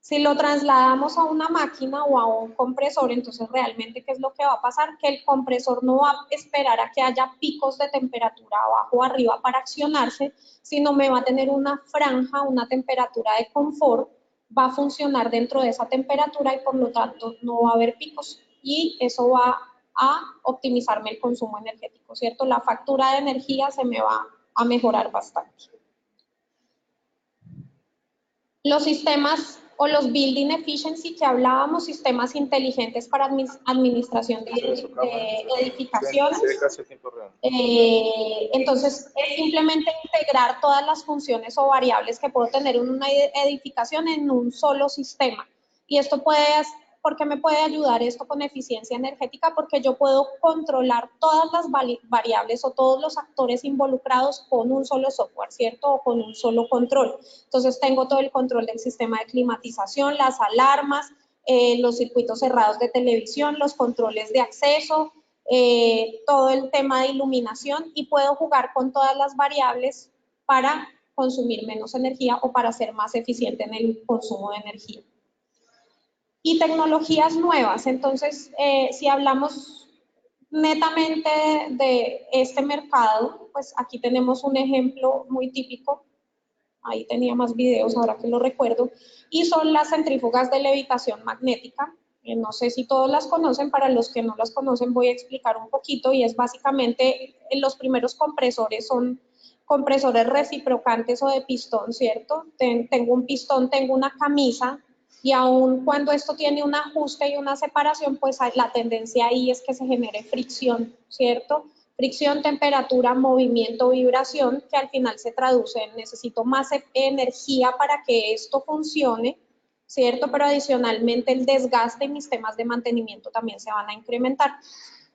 Si lo trasladamos a una máquina o a un compresor, entonces realmente, ¿qué es lo que va a pasar? Que el compresor no va a esperar a que haya picos de temperatura abajo o arriba para accionarse, sino me va a tener una franja, una temperatura de confort, va a funcionar dentro de esa temperatura y por lo tanto no va a haber picos y eso va a optimizarme el consumo energético, ¿cierto? La factura de energía se me va a mejorar bastante. Los sistemas o los building efficiency que hablábamos, sistemas inteligentes para administración de edificaciones. Entonces, es simplemente integrar todas las funciones o variables que puedo tener en una edificación en un solo sistema. Y esto ¿por qué me puede ayudar esto con eficiencia energética? Porque yo puedo controlar todas las variables o todos los actores involucrados con un solo software, ¿cierto? O con un solo control. Entonces, tengo todo el control del sistema de climatización, las alarmas, los circuitos cerrados de televisión, los controles de acceso, todo el tema de iluminación y puedo jugar con todas las variables para consumir menos energía o para ser más eficiente en el consumo de energía. Y tecnologías nuevas, entonces, si hablamos netamente de este mercado, pues aquí tenemos un ejemplo muy típico. ahí tenía más videos ahora que lo recuerdo, y son las centrífugas de levitación magnética. No sé si todos las conocen, para los que no las conocen voy a explicar un poquito, y es básicamente, los primeros compresores son compresores reciprocantes o de pistón, ¿cierto? Tengo un pistón, tengo una camisa, y aun cuando esto tiene un ajuste y una separación, pues la tendencia ahí es que se genere fricción, ¿cierto? Fricción, temperatura, movimiento, vibración, que al final se traduce en necesito más energía para que esto funcione, ¿cierto? Pero adicionalmente el desgaste y mis temas de mantenimiento también se van a incrementar.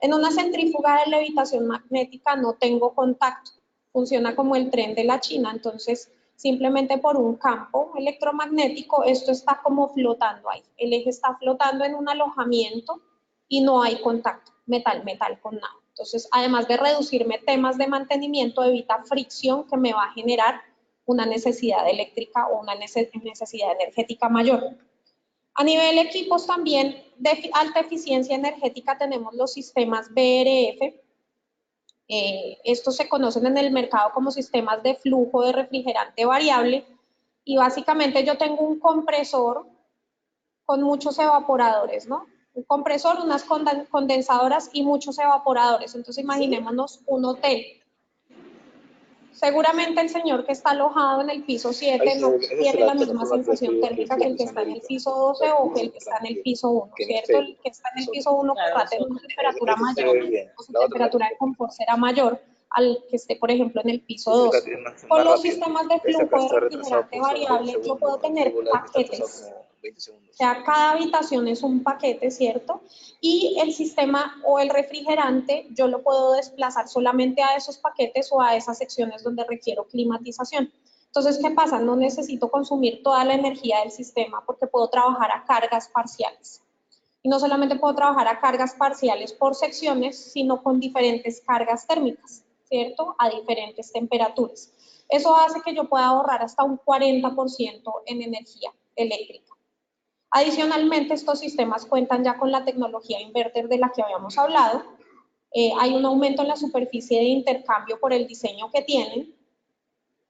En una centrífuga de levitación magnética no tengo contacto, funciona como el tren de la China, entonces simplemente por un campo electromagnético esto está como flotando ahí. El eje está flotando en un alojamiento y no hay contacto metal con nada. Entonces, además de reducirme temas de mantenimiento, evita fricción que me va a generar una necesidad eléctrica o una necesidad energética mayor. A nivel equipos también de alta eficiencia energética tenemos los sistemas BRF. Estos se conocen en el mercado como sistemas de flujo de refrigerante variable, y básicamente yo tengo un compresor con muchos evaporadores, ¿no? Un compresor, unas condensadoras y muchos evaporadores. Entonces imaginémonos un hotel. Seguramente el señor que está alojado en el piso 7 no tiene la misma sensación térmica que el que está en el piso 12 o que el que está en el piso 1, ¿cierto? El que está en el piso 1 querrá tener una temperatura mayor, o su temperatura de confort será mayor al que esté, por ejemplo, en el piso 2. Con los sistemas de flujo de refrigerante variable, yo puedo tener paquetes. O sea, cada habitación es un paquete, ¿cierto? Y el sistema o el refrigerante yo lo puedo desplazar solamente a esos paquetes o a esas secciones donde requiero climatización. Entonces, ¿qué pasa? No necesito consumir toda la energía del sistema porque puedo trabajar a cargas parciales. Y no solamente puedo trabajar a cargas parciales por secciones, sino con diferentes cargas térmicas, ¿cierto? A diferentes temperaturas. Eso hace que yo pueda ahorrar hasta un 40% en energía eléctrica. Adicionalmente, estos sistemas cuentan ya con la tecnología inverter de la que habíamos hablado. Hay un aumento en la superficie de intercambio por el diseño que tienen.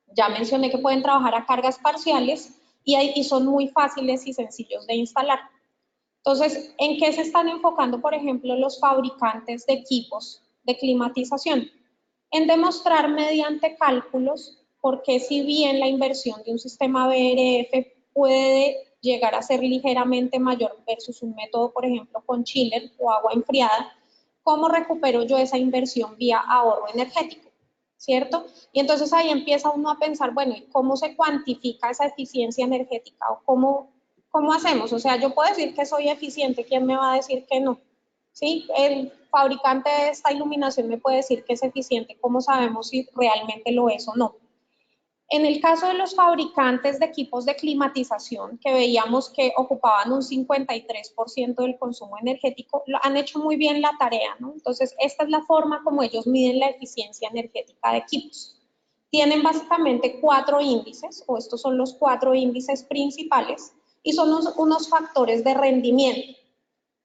Ya mencioné que pueden trabajar a cargas parciales y son muy fáciles y sencillos de instalar. Entonces, ¿en qué se están enfocando, por ejemplo, los fabricantes de equipos de climatización? En demostrar mediante cálculos por qué, si bien la inversión de un sistema BRF puede llegar a ser ligeramente mayor versus un método, por ejemplo, con chiller o agua enfriada, ¿cómo recupero yo esa inversión vía ahorro energético? ¿Cierto? Y entonces ahí empieza uno a pensar, bueno, ¿y cómo se cuantifica esa eficiencia energética? ¿O cómo hacemos? O sea, yo puedo decir que soy eficiente, ¿quién me va a decir que no? ¿Sí? El fabricante de esta iluminación me puede decir que es eficiente, ¿cómo sabemos si realmente lo es o no? En el caso de los fabricantes de equipos de climatización, que veíamos que ocupaban un 53% del consumo energético, han hecho muy bien la tarea, ¿no? Entonces, esta es la forma como ellos miden la eficiencia energética de equipos. Tienen básicamente 4 índices, o estos son los 4 índices principales, y son unos factores de rendimiento.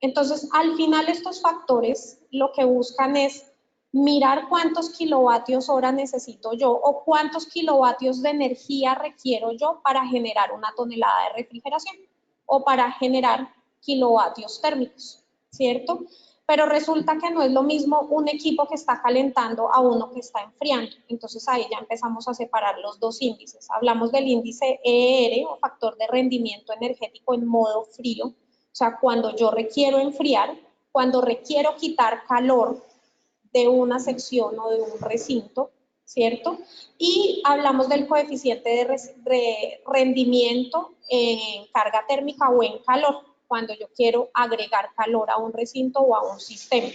Entonces, al final estos factores lo que buscan es mirar cuántos kilovatios hora necesito yo o cuántos kilovatios de energía requiero yo para generar una tonelada de refrigeración o para generar kilovatios térmicos, ¿cierto? Pero resulta que no es lo mismo un equipo que está calentando a uno que está enfriando. Entonces ahí ya empezamos a separar los dos índices. Hablamos del índice ER o factor de rendimiento energético en modo frío, o sea, cuando yo requiero enfriar, cuando requiero quitar calor de una sección o de un recinto, ¿cierto? Y hablamos del coeficiente de rendimiento en carga térmica o en calor, cuando yo quiero agregar calor a un recinto o a un sistema.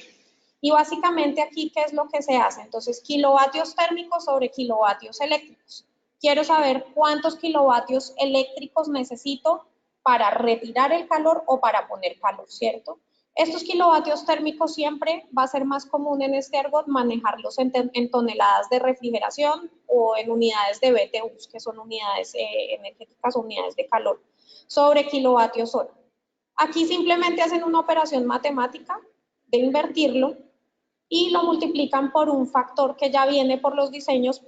Y básicamente aquí, ¿qué es lo que se hace? Entonces, kilovatios térmicos sobre kilovatios eléctricos. Quiero saber cuántos kilovatios eléctricos necesito para retirar el calor o para poner calor, ¿cierto? Estos kilovatios térmicos siempre va a ser más común en este argot manejarlos en toneladas de refrigeración o en unidades de BTUs, que son unidades energéticas o unidades de calor, sobre kilovatios hora. Aquí simplemente hacen una operación matemática de invertirlo y lo multiplican por un factor que ya viene por los diseños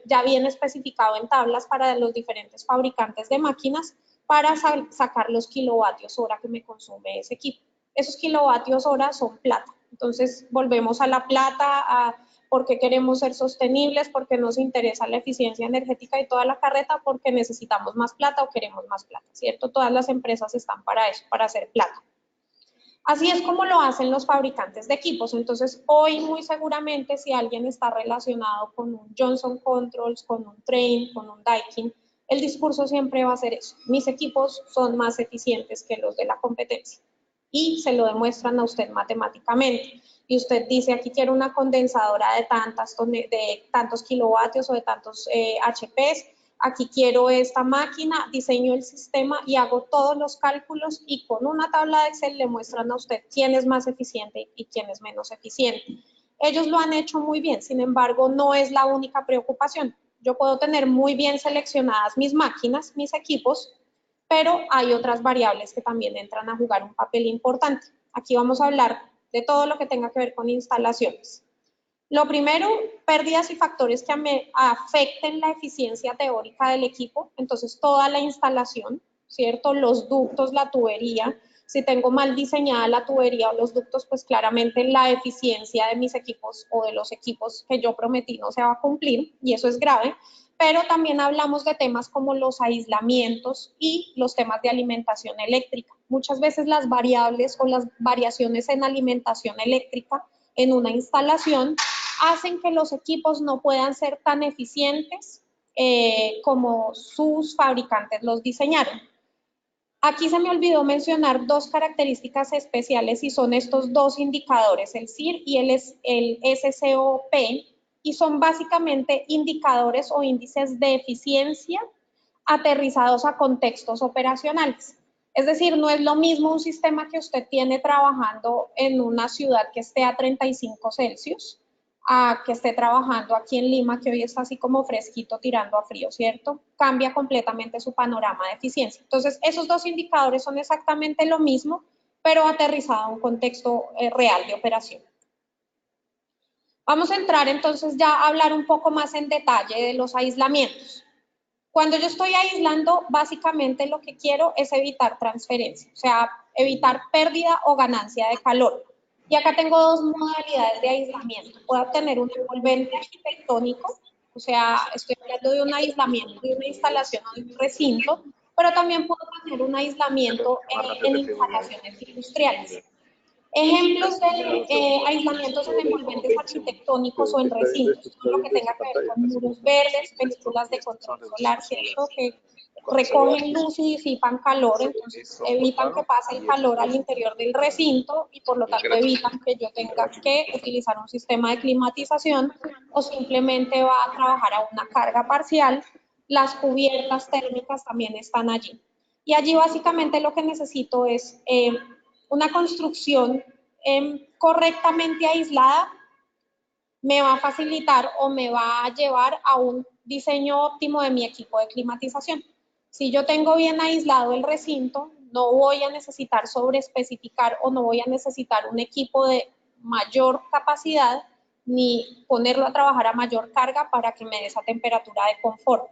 ya viene especificado en tablas para los diferentes fabricantes de máquinas para sacar los kilovatios hora que me consume ese equipo. Esos kilovatios hora son plata. Entonces volvemos a la plata, a por qué queremos ser sostenibles, porque nos interesa la eficiencia energética y toda la carreta, porque necesitamos más plata o queremos más plata, ¿cierto? Todas las empresas están para eso, para hacer plata. Así es como lo hacen los fabricantes de equipos. Entonces, hoy muy seguramente si alguien está relacionado con un Johnson Controls, con un Trane, con un Daikin, el discurso siempre va a ser eso. Mis equipos son más eficientes que los de la competencia. Y se lo demuestran a usted matemáticamente. Y usted dice, aquí quiero una condensadora de tantos kilovatios o de tantos HPs, aquí quiero esta máquina, diseño el sistema y hago todos los cálculos y con una tabla de Excel le muestran a usted quién es más eficiente y quién es menos eficiente. Ellos lo han hecho muy bien, sin embargo, no es la única preocupación. Yo puedo tener muy bien seleccionadas mis máquinas, mis equipos, pero hay otras variables que también entran a jugar un papel importante. Aquí vamos a hablar de todo lo que tenga que ver con instalaciones. Lo primero, pérdidas y factores que me afecten la eficiencia teórica del equipo, entonces toda la instalación, ¿cierto? Los ductos, la tubería, si tengo mal diseñada la tubería o los ductos, pues claramente la eficiencia de mis equipos o de los equipos que yo prometí no se va a cumplir y eso es grave, pero también hablamos de temas como los aislamientos y los temas de alimentación eléctrica. Muchas veces las variables o las variaciones en alimentación eléctrica en una instalación hacen que los equipos no puedan ser tan eficientes como sus fabricantes los diseñaron. Aquí se me olvidó mencionar dos características especiales y son estos dos indicadores, el CIR y el SCOP, y son básicamente indicadores o índices de eficiencia aterrizados a contextos operacionales. Es decir, no es lo mismo un sistema que usted tiene trabajando en una ciudad que esté a 35 Celsius a que esté trabajando aquí en Lima, que hoy está así como fresquito tirando a frío, ¿cierto? Cambia completamente su panorama de eficiencia. Entonces, esos dos indicadores son exactamente lo mismo, pero aterrizado a un contexto real de operación. Vamos a entrar entonces ya a hablar un poco más en detalle de los aislamientos. Cuando yo estoy aislando, básicamente lo que quiero es evitar transferencia, o sea, evitar pérdida o ganancia de calor. Y acá tengo dos modalidades de aislamiento. Puedo tener un envolvente arquitectónico, o sea, estoy hablando de un aislamiento de una instalación o de un recinto, pero también puedo tener un aislamiento en instalaciones industriales. Ejemplos de aislamientos en envolventes arquitectónicos o en recintos, todo lo que tenga que ver con muros verdes, películas de control solar, ¿cierto? Que recogen luz y disipan calor, entonces evitan que pase el calor al interior del recinto y por lo tanto evitan que yo tenga que utilizar un sistema de climatización o simplemente va a trabajar a una carga parcial. Las cubiertas térmicas también están allí. Y allí básicamente lo que necesito es una construcción correctamente aislada me va a facilitar o me va a llevar a un diseño óptimo de mi equipo de climatización. Si yo tengo bien aislado el recinto, no voy a necesitar sobreespecificar o no voy a necesitar un equipo de mayor capacidad ni ponerlo a trabajar a mayor carga para que me dé esa temperatura de confort.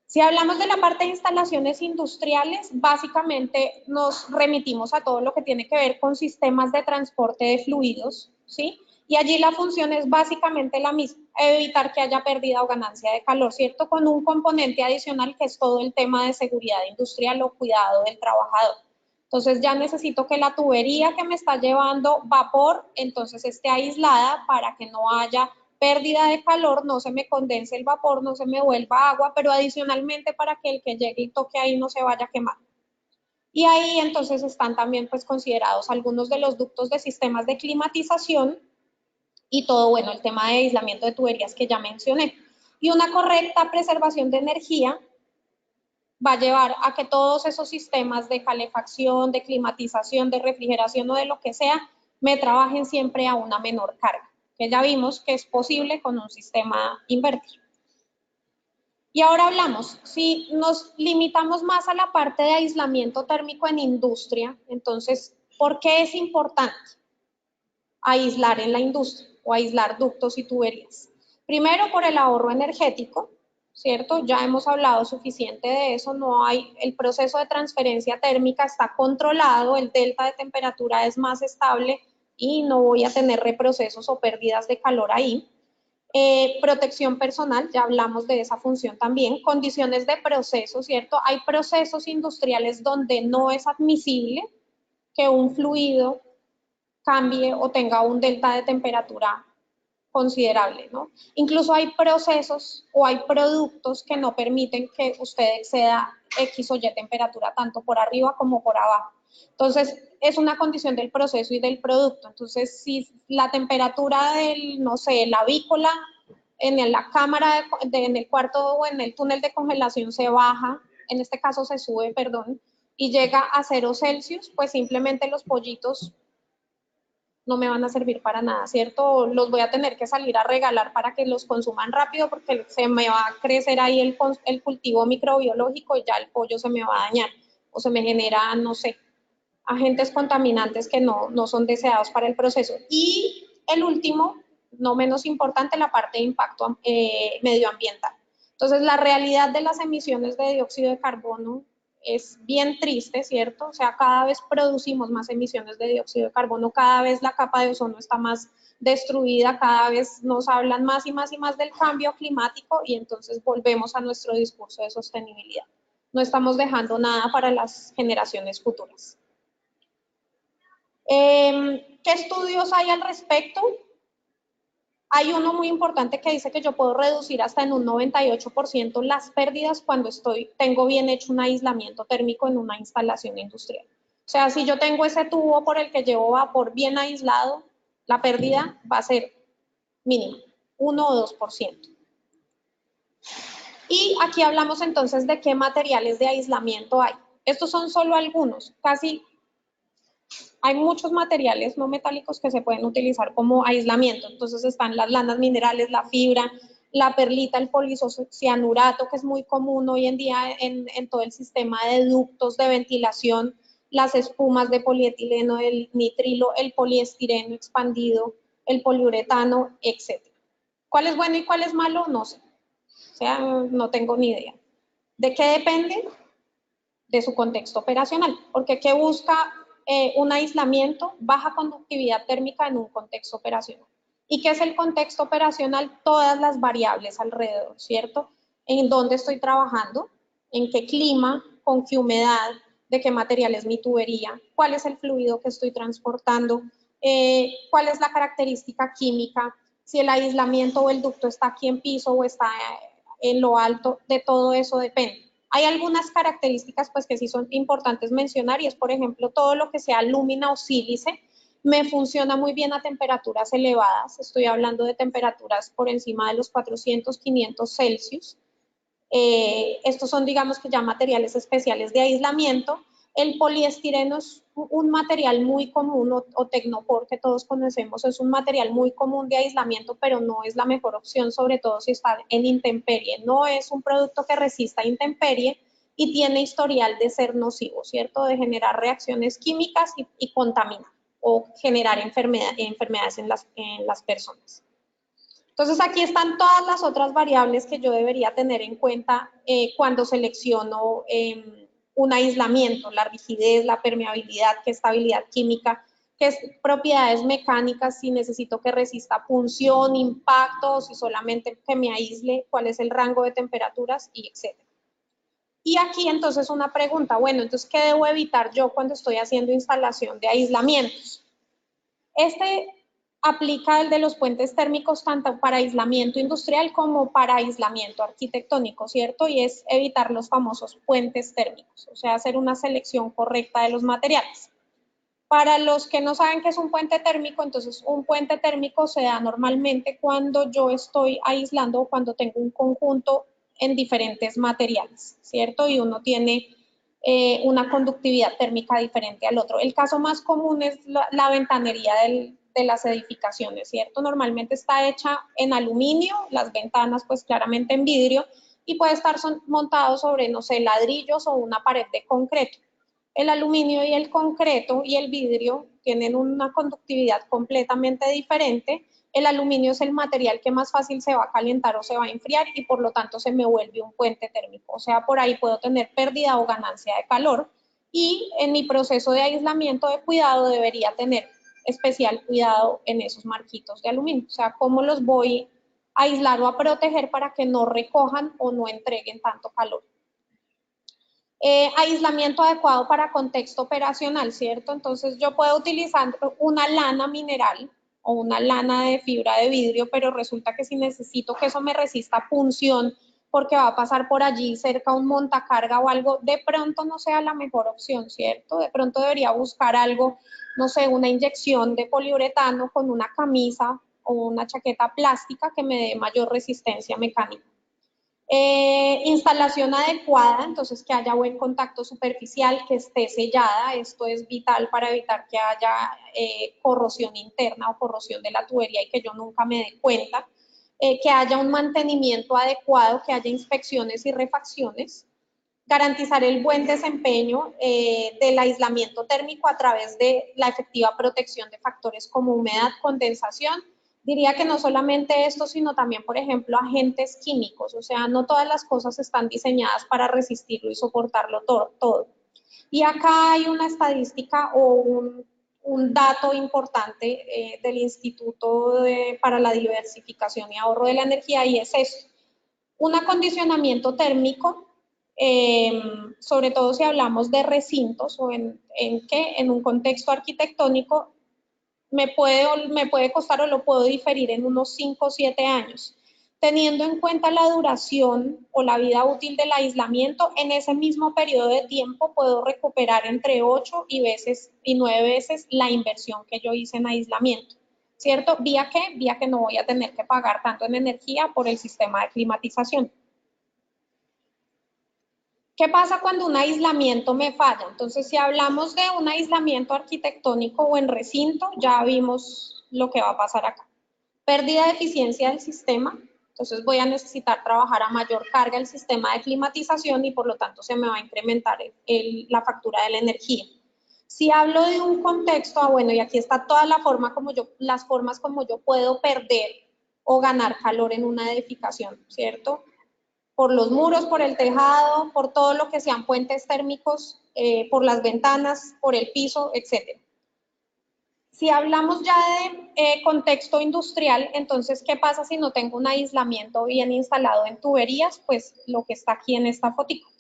Si hablamos de la parte de instalaciones industriales, básicamente nos remitimos a todo lo que tiene que ver con sistemas de transporte de fluidos, ¿sí? Y allí la función es básicamente la misma, evitar que haya pérdida o ganancia de calor, ¿cierto? Con un componente adicional que es todo el tema de seguridad industrial o cuidado del trabajador. Entonces ya necesito que la tubería que me está llevando vapor, entonces esté aislada para que no haya pérdida de calor, no se me condense el vapor, no se me vuelva agua, pero adicionalmente para que el que llegue y toque ahí no se vaya a quemar. Y ahí entonces están también pues considerados algunos de los ductos de sistemas de climatización y todo, bueno, el tema de aislamiento de tuberías que ya mencioné. Y una correcta preservación de energía va a llevar a que todos esos sistemas de calefacción, de climatización, de refrigeración o de lo que sea, me trabajen siempre a una menor carga, que ya vimos que es posible con un sistema invertido. Y ahora hablamos, si nos limitamos más a la parte de aislamiento térmico en industria, entonces, ¿por qué es importante? aislar en la industria o aislar ductos y tuberías. Primero, por el ahorro energético, ¿cierto? Ya hemos hablado suficiente de eso, no hay, el proceso de transferencia térmica está controlado, el delta de temperatura es más estable y no voy a tener reprocesos o pérdidas de calor ahí. Protección personal, ya hablamos de esa función también. Condiciones de proceso, ¿cierto? Hay procesos industriales donde no es admisible que un fluido cambie o tenga un delta de temperatura considerable, ¿no? Incluso hay procesos o hay productos que no permiten que usted exceda X o Y temperatura, tanto por arriba como por abajo. Entonces, es una condición del proceso y del producto. Entonces, si la temperatura del, no sé, la avícola en la cámara, en el cuarto o en el túnel de congelación se baja, en este caso se sube, perdón, y llega a 0 Celsius, pues simplemente los pollitos no me van a servir para nada, ¿cierto? Los voy a tener que salir a regalar para que los consuman rápido porque se me va a crecer ahí el cultivo microbiológico y ya el pollo se me va a dañar o se me genera, no sé, agentes contaminantes que no son deseados para el proceso. Y el último, no menos importante, la parte de impacto medioambiental. Entonces, la realidad de las emisiones de dióxido de carbono es bien triste, ¿cierto? O sea, cada vez producimos más emisiones de dióxido de carbono, cada vez la capa de ozono está más destruida, cada vez nos hablan más y más y más del cambio climático y entonces volvemos a nuestro discurso de sostenibilidad. No estamos dejando nada para las generaciones futuras. ¿Qué estudios hay al respecto? Hay uno muy importante que dice que yo puedo reducir hasta en un 98% las pérdidas cuando tengo bien hecho un aislamiento térmico en una instalación industrial. O sea, si yo tengo ese tubo por el que llevo vapor bien aislado, la pérdida va a ser mínima, 1 o 2%. Y aquí hablamos entonces de qué materiales de aislamiento hay. Estos son solo algunos, hay muchos materiales no metálicos que se pueden utilizar como aislamiento. Entonces están las lanas minerales, la fibra, la perlita, el polisocianurato, que es muy común hoy en día en todo el sistema de ductos de ventilación, las espumas de polietileno, el nitrilo, el poliestireno expandido, el poliuretano, etc. ¿Cuál es bueno y cuál es malo? No sé. O sea, no tengo ni idea. ¿De qué depende? De su contexto operacional. Porque ¿qué busca un aislamiento? Baja conductividad térmica en un contexto operacional. ¿Y qué es el contexto operacional? Todas las variables alrededor, ¿cierto? En dónde estoy trabajando, en qué clima, con qué humedad, de qué material es mi tubería, cuál es el fluido que estoy transportando, cuál es la característica química, si el aislamiento o el ducto está aquí en piso o está en lo alto, de todo eso depende. Hay algunas características pues que sí son importantes mencionar y es, por ejemplo, todo lo que sea lúmina o sílice me funciona muy bien a temperaturas elevadas. Estoy hablando de temperaturas por encima de los 400, 500 Celsius. Estos son, digamos que ya materiales especiales de aislamiento. El poliestireno es un material muy común, o Tecnopor, que todos conocemos, es un material muy común de aislamiento, pero no es la mejor opción, sobre todo si está en intemperie. No es un producto que resista a intemperie y tiene historial de ser nocivo, ¿cierto? De generar reacciones químicas y contaminar o generar enfermedades en las personas. Entonces, aquí están todas las otras variables que yo debería tener en cuenta cuando selecciono un aislamiento, la rigidez, la permeabilidad, qué estabilidad química, qué propiedades mecánicas, si necesito que resista punción, impacto, o si solamente que me aísle, cuál es el rango de temperaturas, y etc. Y aquí entonces una pregunta, bueno, entonces, ¿qué debo evitar yo cuando estoy haciendo instalación de aislamientos? Aplica el de los puentes térmicos tanto para aislamiento industrial como para aislamiento arquitectónico, ¿cierto? Y es evitar los famosos puentes térmicos, o sea, hacer una selección correcta de los materiales. Para los que no saben qué es un puente térmico, entonces un puente térmico se da normalmente cuando yo estoy aislando o cuando tengo un conjunto en diferentes materiales, ¿cierto? Y uno tiene una conductividad térmica diferente al otro. El caso más común es la ventanería de las edificaciones, ¿cierto? Normalmente está hecha en aluminio, las ventanas pues claramente en vidrio y puede estar montado sobre, no sé, ladrillos o una pared de concreto. El aluminio y el concreto y el vidrio tienen una conductividad completamente diferente. El aluminio es el material que más fácil se va a calentar o se va a enfriar y por lo tanto se me vuelve un puente térmico. O sea, por ahí puedo tener pérdida o ganancia de calor y en mi proceso de aislamiento de cuidado debería tener especial cuidado en esos marquitos de aluminio. O sea, cómo los voy a aislar o a proteger para que no recojan o no entreguen tanto calor. Aislamiento adecuado para contexto operacional, ¿cierto? Entonces yo puedo utilizar una lana mineral o una lana de fibra de vidrio, pero resulta que si necesito que eso me resista punción porque va a pasar por allí cerca un montacarga o algo, de pronto no sea la mejor opción, ¿cierto? De pronto debería buscar algo, no sé, una inyección de poliuretano con una camisa o una chaqueta plástica que me dé mayor resistencia mecánica. Instalación adecuada, entonces que haya buen contacto superficial, que esté sellada, esto es vital para evitar que haya corrosión interna o corrosión de la tubería y que yo nunca me dé cuenta, que haya un mantenimiento adecuado, que haya inspecciones y refacciones, garantizar el buen desempeño del aislamiento térmico a través de la efectiva protección de factores como humedad, condensación. Diría que no solamente esto, sino también, por ejemplo, agentes químicos. O sea, no todas las cosas están diseñadas para resistirlo y soportarlo todo. Y acá hay una estadística o un dato importante del Instituto para la Diversificación y Ahorro de la Energía, y es esto. Un acondicionamiento térmico, sobre todo si hablamos de recintos o en un contexto arquitectónico, me puede costar o lo puedo diferir en unos 5 o 7 años. Teniendo en cuenta la duración o la vida útil del aislamiento, en ese mismo periodo de tiempo puedo recuperar entre 8 y 9 veces la inversión que yo hice en aislamiento, ¿cierto? Vía que no voy a tener que pagar tanto en energía por el sistema de climatización. ¿Qué pasa cuando un aislamiento me falla? Entonces, si hablamos de un aislamiento arquitectónico o en recinto, ya vimos lo que va a pasar acá. Pérdida de eficiencia del sistema, entonces voy a necesitar trabajar a mayor carga el sistema de climatización y por lo tanto se me va a incrementar la factura de la energía. Si hablo de un contexto, bueno, y aquí está toda las formas como yo puedo perder o ganar calor en una edificación, ¿cierto? Por los muros, por el tejado, por todo lo que sean puentes térmicos, por las ventanas, por el piso, etc. Si hablamos ya de contexto industrial, entonces, ¿qué pasa si no tengo un aislamiento bien instalado en tuberías? Pues lo que está aquí en esta fotico.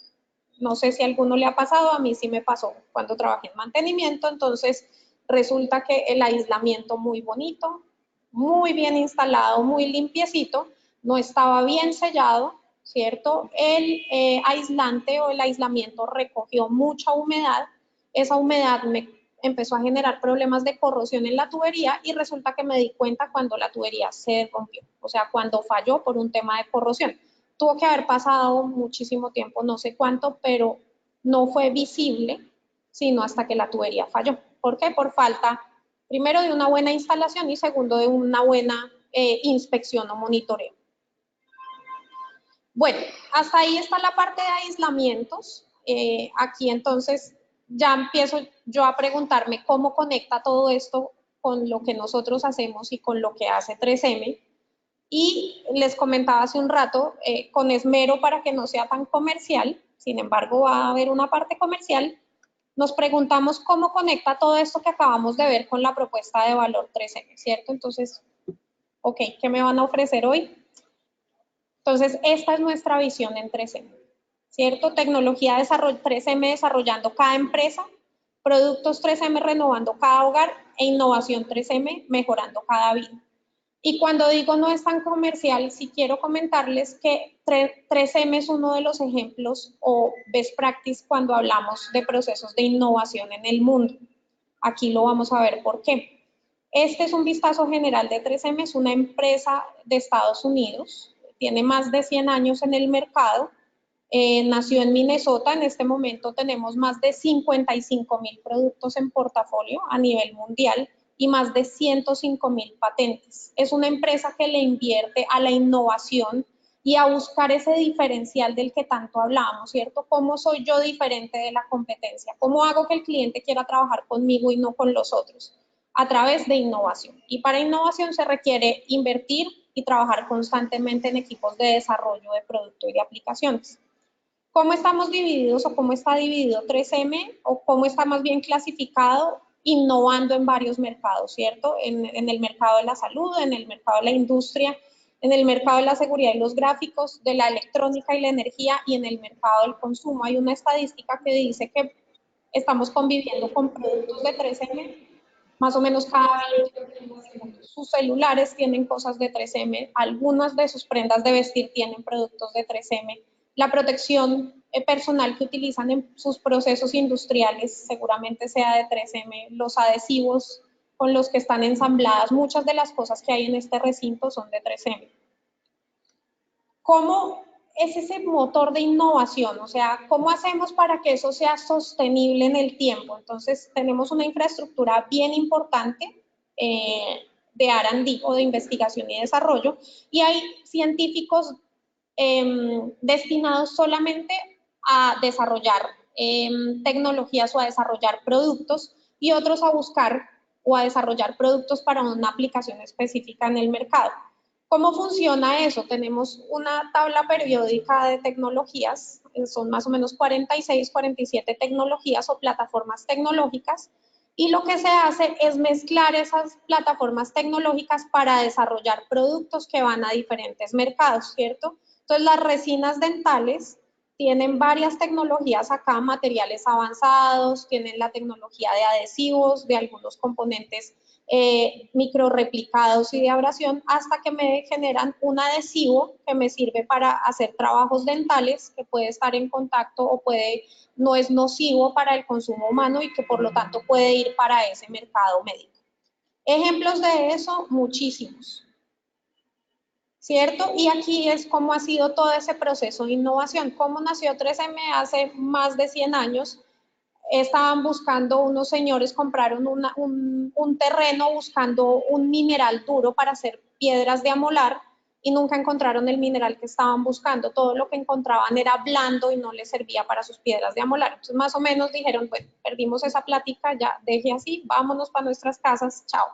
No sé si a alguno le ha pasado, a mí sí me pasó cuando trabajé en mantenimiento, entonces resulta que el aislamiento muy bonito, muy bien instalado, muy limpiecito, no estaba bien sellado, ¿cierto? El aislante o el aislamiento recogió mucha humedad, esa humedad me empezó a generar problemas de corrosión en la tubería y resulta que me di cuenta cuando la tubería se rompió, o sea, cuando falló por un tema de corrosión. Tuvo que haber pasado muchísimo tiempo, no sé cuánto, pero no fue visible, sino hasta que la tubería falló. ¿Por qué? Por falta, primero, de una buena instalación y segundo, de una buena inspección o monitoreo. Bueno, hasta ahí está la parte de aislamientos. Aquí entonces ya empiezo yo a preguntarme cómo conecta todo esto con lo que nosotros hacemos y con lo que hace 3M. Y les comentaba hace un rato, con esmero para que no sea tan comercial, sin embargo va a haber una parte comercial, nos preguntamos cómo conecta todo esto que acabamos de ver con la propuesta de valor 3M, ¿cierto? Entonces, ok, ¿qué me van a ofrecer hoy? Entonces, esta es nuestra visión en 3M, ¿cierto? Tecnología 3M desarrollando cada empresa, productos 3M renovando cada hogar e innovación 3M mejorando cada vida. Y cuando digo no es tan comercial, sí quiero comentarles que 3M es uno de los ejemplos o best practice cuando hablamos de procesos de innovación en el mundo. Aquí lo vamos a ver por qué. Este es un vistazo general de 3M, es una empresa de Estados Unidos, tiene más de 100 años en el mercado, nació en Minnesota, en este momento tenemos más de 55,000 productos en portafolio a nivel mundial, y más de 105,000 patentes. Es una empresa que le invierte a la innovación y a buscar ese diferencial del que tanto hablábamos, ¿cierto? ¿Cómo soy yo diferente de la competencia? ¿Cómo hago que el cliente quiera trabajar conmigo y no con los otros? A través de innovación. Y para innovación se requiere invertir y trabajar constantemente en equipos de desarrollo de producto y de aplicaciones. ¿Cómo estamos divididos o cómo está dividido 3M o cómo está más bien clasificado? Innovando en varios mercados, ¿cierto? En el mercado de la salud, en el mercado de la industria, en el mercado de la seguridad y los gráficos, de la electrónica y la energía y en el mercado del consumo. Hay una estadística que dice que estamos conviviendo con productos de 3M más o menos cada 20 segundos. Sus celulares tienen cosas de 3M, algunas de sus prendas de vestir tienen productos de 3M. La protección personal que utilizan en sus procesos industriales seguramente sea de 3M. Los adhesivos con los que están ensambladas, muchas de las cosas que hay en este recinto son de 3M. ¿Cómo es ese motor de innovación? O sea, ¿cómo hacemos para que eso sea sostenible en el tiempo? Entonces, tenemos una infraestructura bien importante de R&D o de investigación y desarrollo, y hay científicos destinados solamente a desarrollar tecnologías o a desarrollar productos, y otros a buscar o a desarrollar productos para una aplicación específica en el mercado. ¿Cómo funciona eso? Tenemos una tabla periódica de tecnologías, son más o menos 46, 47 tecnologías o plataformas tecnológicas, y lo que se hace es mezclar esas plataformas tecnológicas para desarrollar productos que van a diferentes mercados, ¿cierto? Entonces, las resinas dentales tienen varias tecnologías acá, materiales avanzados, tienen la tecnología de adhesivos, de algunos componentes micro replicados y de abrasión, hasta que me generan un adhesivo que me sirve para hacer trabajos dentales, que puede estar en contacto o no es nocivo para el consumo humano y que por lo tanto puede ir para ese mercado médico. Ejemplos de eso, muchísimos, ¿cierto? Y aquí es cómo ha sido todo ese proceso de innovación. ¿Cómo nació 3M hace más de 100 años? Estaban buscando, unos señores compraron un terreno buscando un mineral duro para hacer piedras de amolar y nunca encontraron el mineral que estaban buscando. Todo lo que encontraban era blando y no les servía para sus piedras de amolar. Entonces, más o menos dijeron, bueno, perdimos esa plática, ya deje así, vámonos para nuestras casas, chao.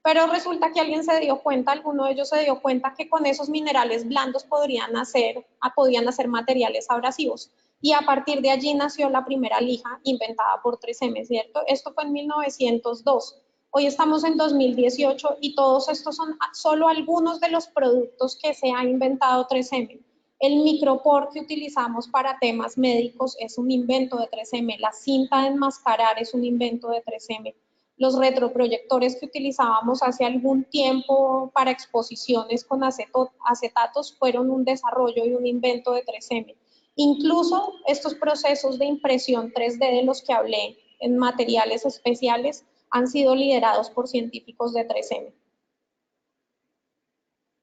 Pero resulta que alguien se dio cuenta, alguno de ellos se dio cuenta que con esos minerales blandos podían hacer materiales abrasivos. Y a partir de allí nació la primera lija inventada por 3M, ¿cierto? Esto fue en 1902. Hoy estamos en 2018 y todos estos son solo algunos de los productos que se ha inventado 3M. El micropor que utilizamos para temas médicos es un invento de 3M. La cinta de enmascarar es un invento de 3M. Los retroproyectores que utilizábamos hace algún tiempo para exposiciones con acetatos fueron un desarrollo y un invento de 3M. Incluso estos procesos de impresión 3D de los que hablé en materiales especiales han sido liderados por científicos de 3M.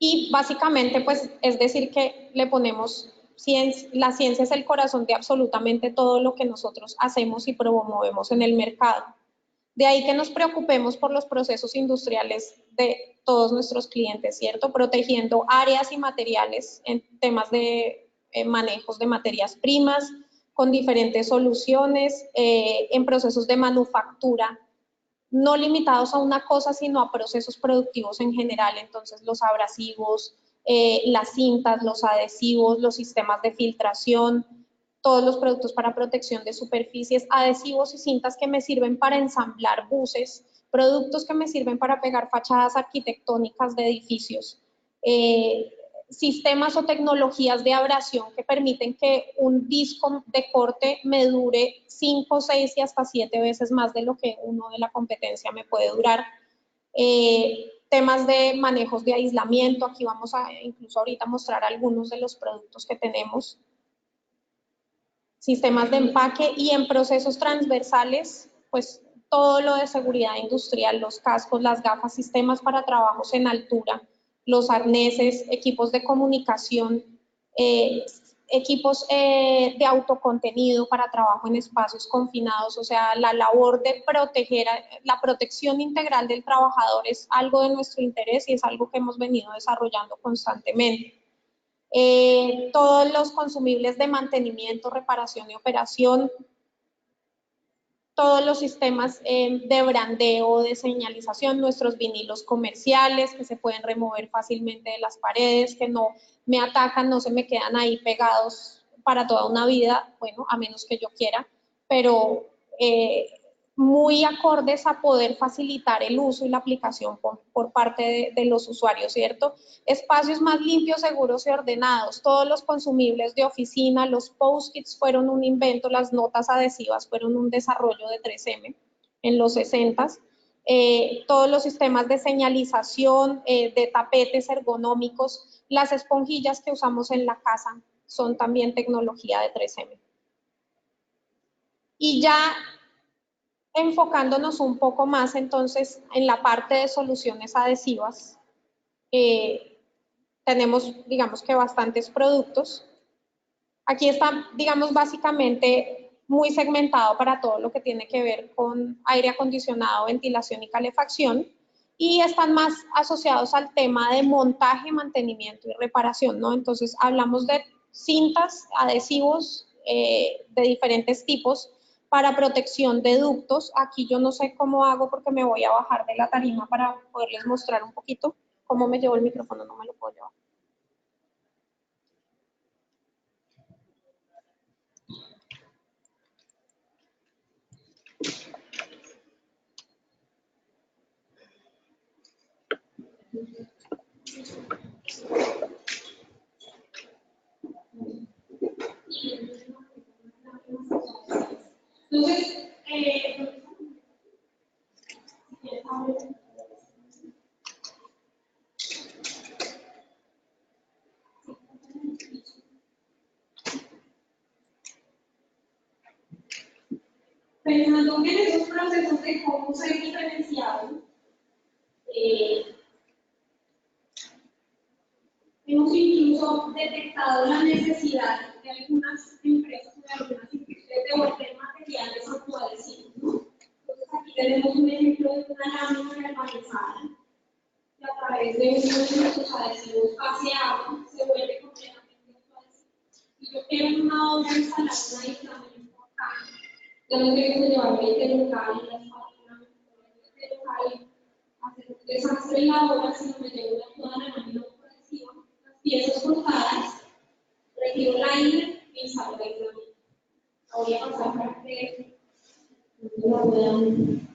Y básicamente, pues, es decir que le ponemos la ciencia es el corazón de absolutamente todo lo que nosotros hacemos y promovemos en el mercado. De ahí que nos preocupemos por los procesos industriales de todos nuestros clientes, ¿cierto? Protegiendo áreas y materiales en temas de manejos de materias primas, con diferentes soluciones, en procesos de manufactura, no limitados a una cosa, sino a procesos productivos en general. Entonces, los abrasivos, las cintas, los adhesivos, los sistemas de filtración, todos los productos para protección de superficies, adhesivos y cintas que me sirven para ensamblar buses, productos que me sirven para pegar fachadas arquitectónicas de edificios, sistemas o tecnologías de abrasión que permiten que un disco de corte me dure 5, 6 y hasta 7 veces más de lo que uno de la competencia me puede durar. Temas de manejos de aislamiento, aquí vamos a incluso ahorita mostrar algunos de los productos que tenemos. Sistemas de empaque y en procesos transversales, pues todo lo de seguridad industrial, los cascos, las gafas, sistemas para trabajos en altura, los arneses, equipos de comunicación, equipos de autocontenido para trabajo en espacios confinados. O sea, la labor de proteger, la protección integral del trabajador es algo de nuestro interés y es algo que hemos venido desarrollando constantemente. todos los consumibles de mantenimiento, reparación y operación, todos los sistemas de brandeo, de señalización, nuestros vinilos comerciales que se pueden remover fácilmente de las paredes, que no me atacan, no se me quedan ahí pegados para toda una vida, bueno, a menos que yo quiera, pero muy acordes a poder facilitar el uso y la aplicación por parte de los usuarios, ¿cierto? Espacios más limpios, seguros y ordenados. Todos los consumibles de oficina, los post-its fueron un invento, las notas adhesivas fueron un desarrollo de 3M en los 60s. Todos los sistemas de señalización, de tapetes ergonómicos, las esponjillas que usamos en la casa son también tecnología de 3M. Y ya enfocándonos un poco más entonces en la parte de soluciones adhesivas, tenemos, digamos que bastantes productos. Aquí está, digamos, básicamente muy segmentado para todo lo que tiene que ver con aire acondicionado, ventilación y calefacción, y están más asociados al tema de montaje, mantenimiento y reparación, ¿no? Entonces, hablamos de cintas, adhesivos de diferentes tipos para protección de ductos. Aquí yo no sé cómo hago porque me voy a bajar de la tarima para poderles mostrar un poquito cómo me llevo el micrófono, no me lo puedo llevar. Entonces, pensando en esos procesos de cómo ser diferenciado, hemos incluso detectado la necesidad de algunas empresas o de algunas industrias de volver materiales autoadhesivos, ¿no? Entonces aquí tenemos un ejemplo de una lámina galvanizada que a través de uno de nuestros adhesivos fase agua se vuelve completamente autoadhesivo. Y yo quiero en una obra instalar un aislamiento acá. Ya no tengo que llevar el local y la espátula, el local, hacer un desastre en la obra, sino me llevo toda la lámina autoadhesiva, las piezas cortadas, retiro el aire y instalo el aislamiento. La voy a pasar para que no la puedan.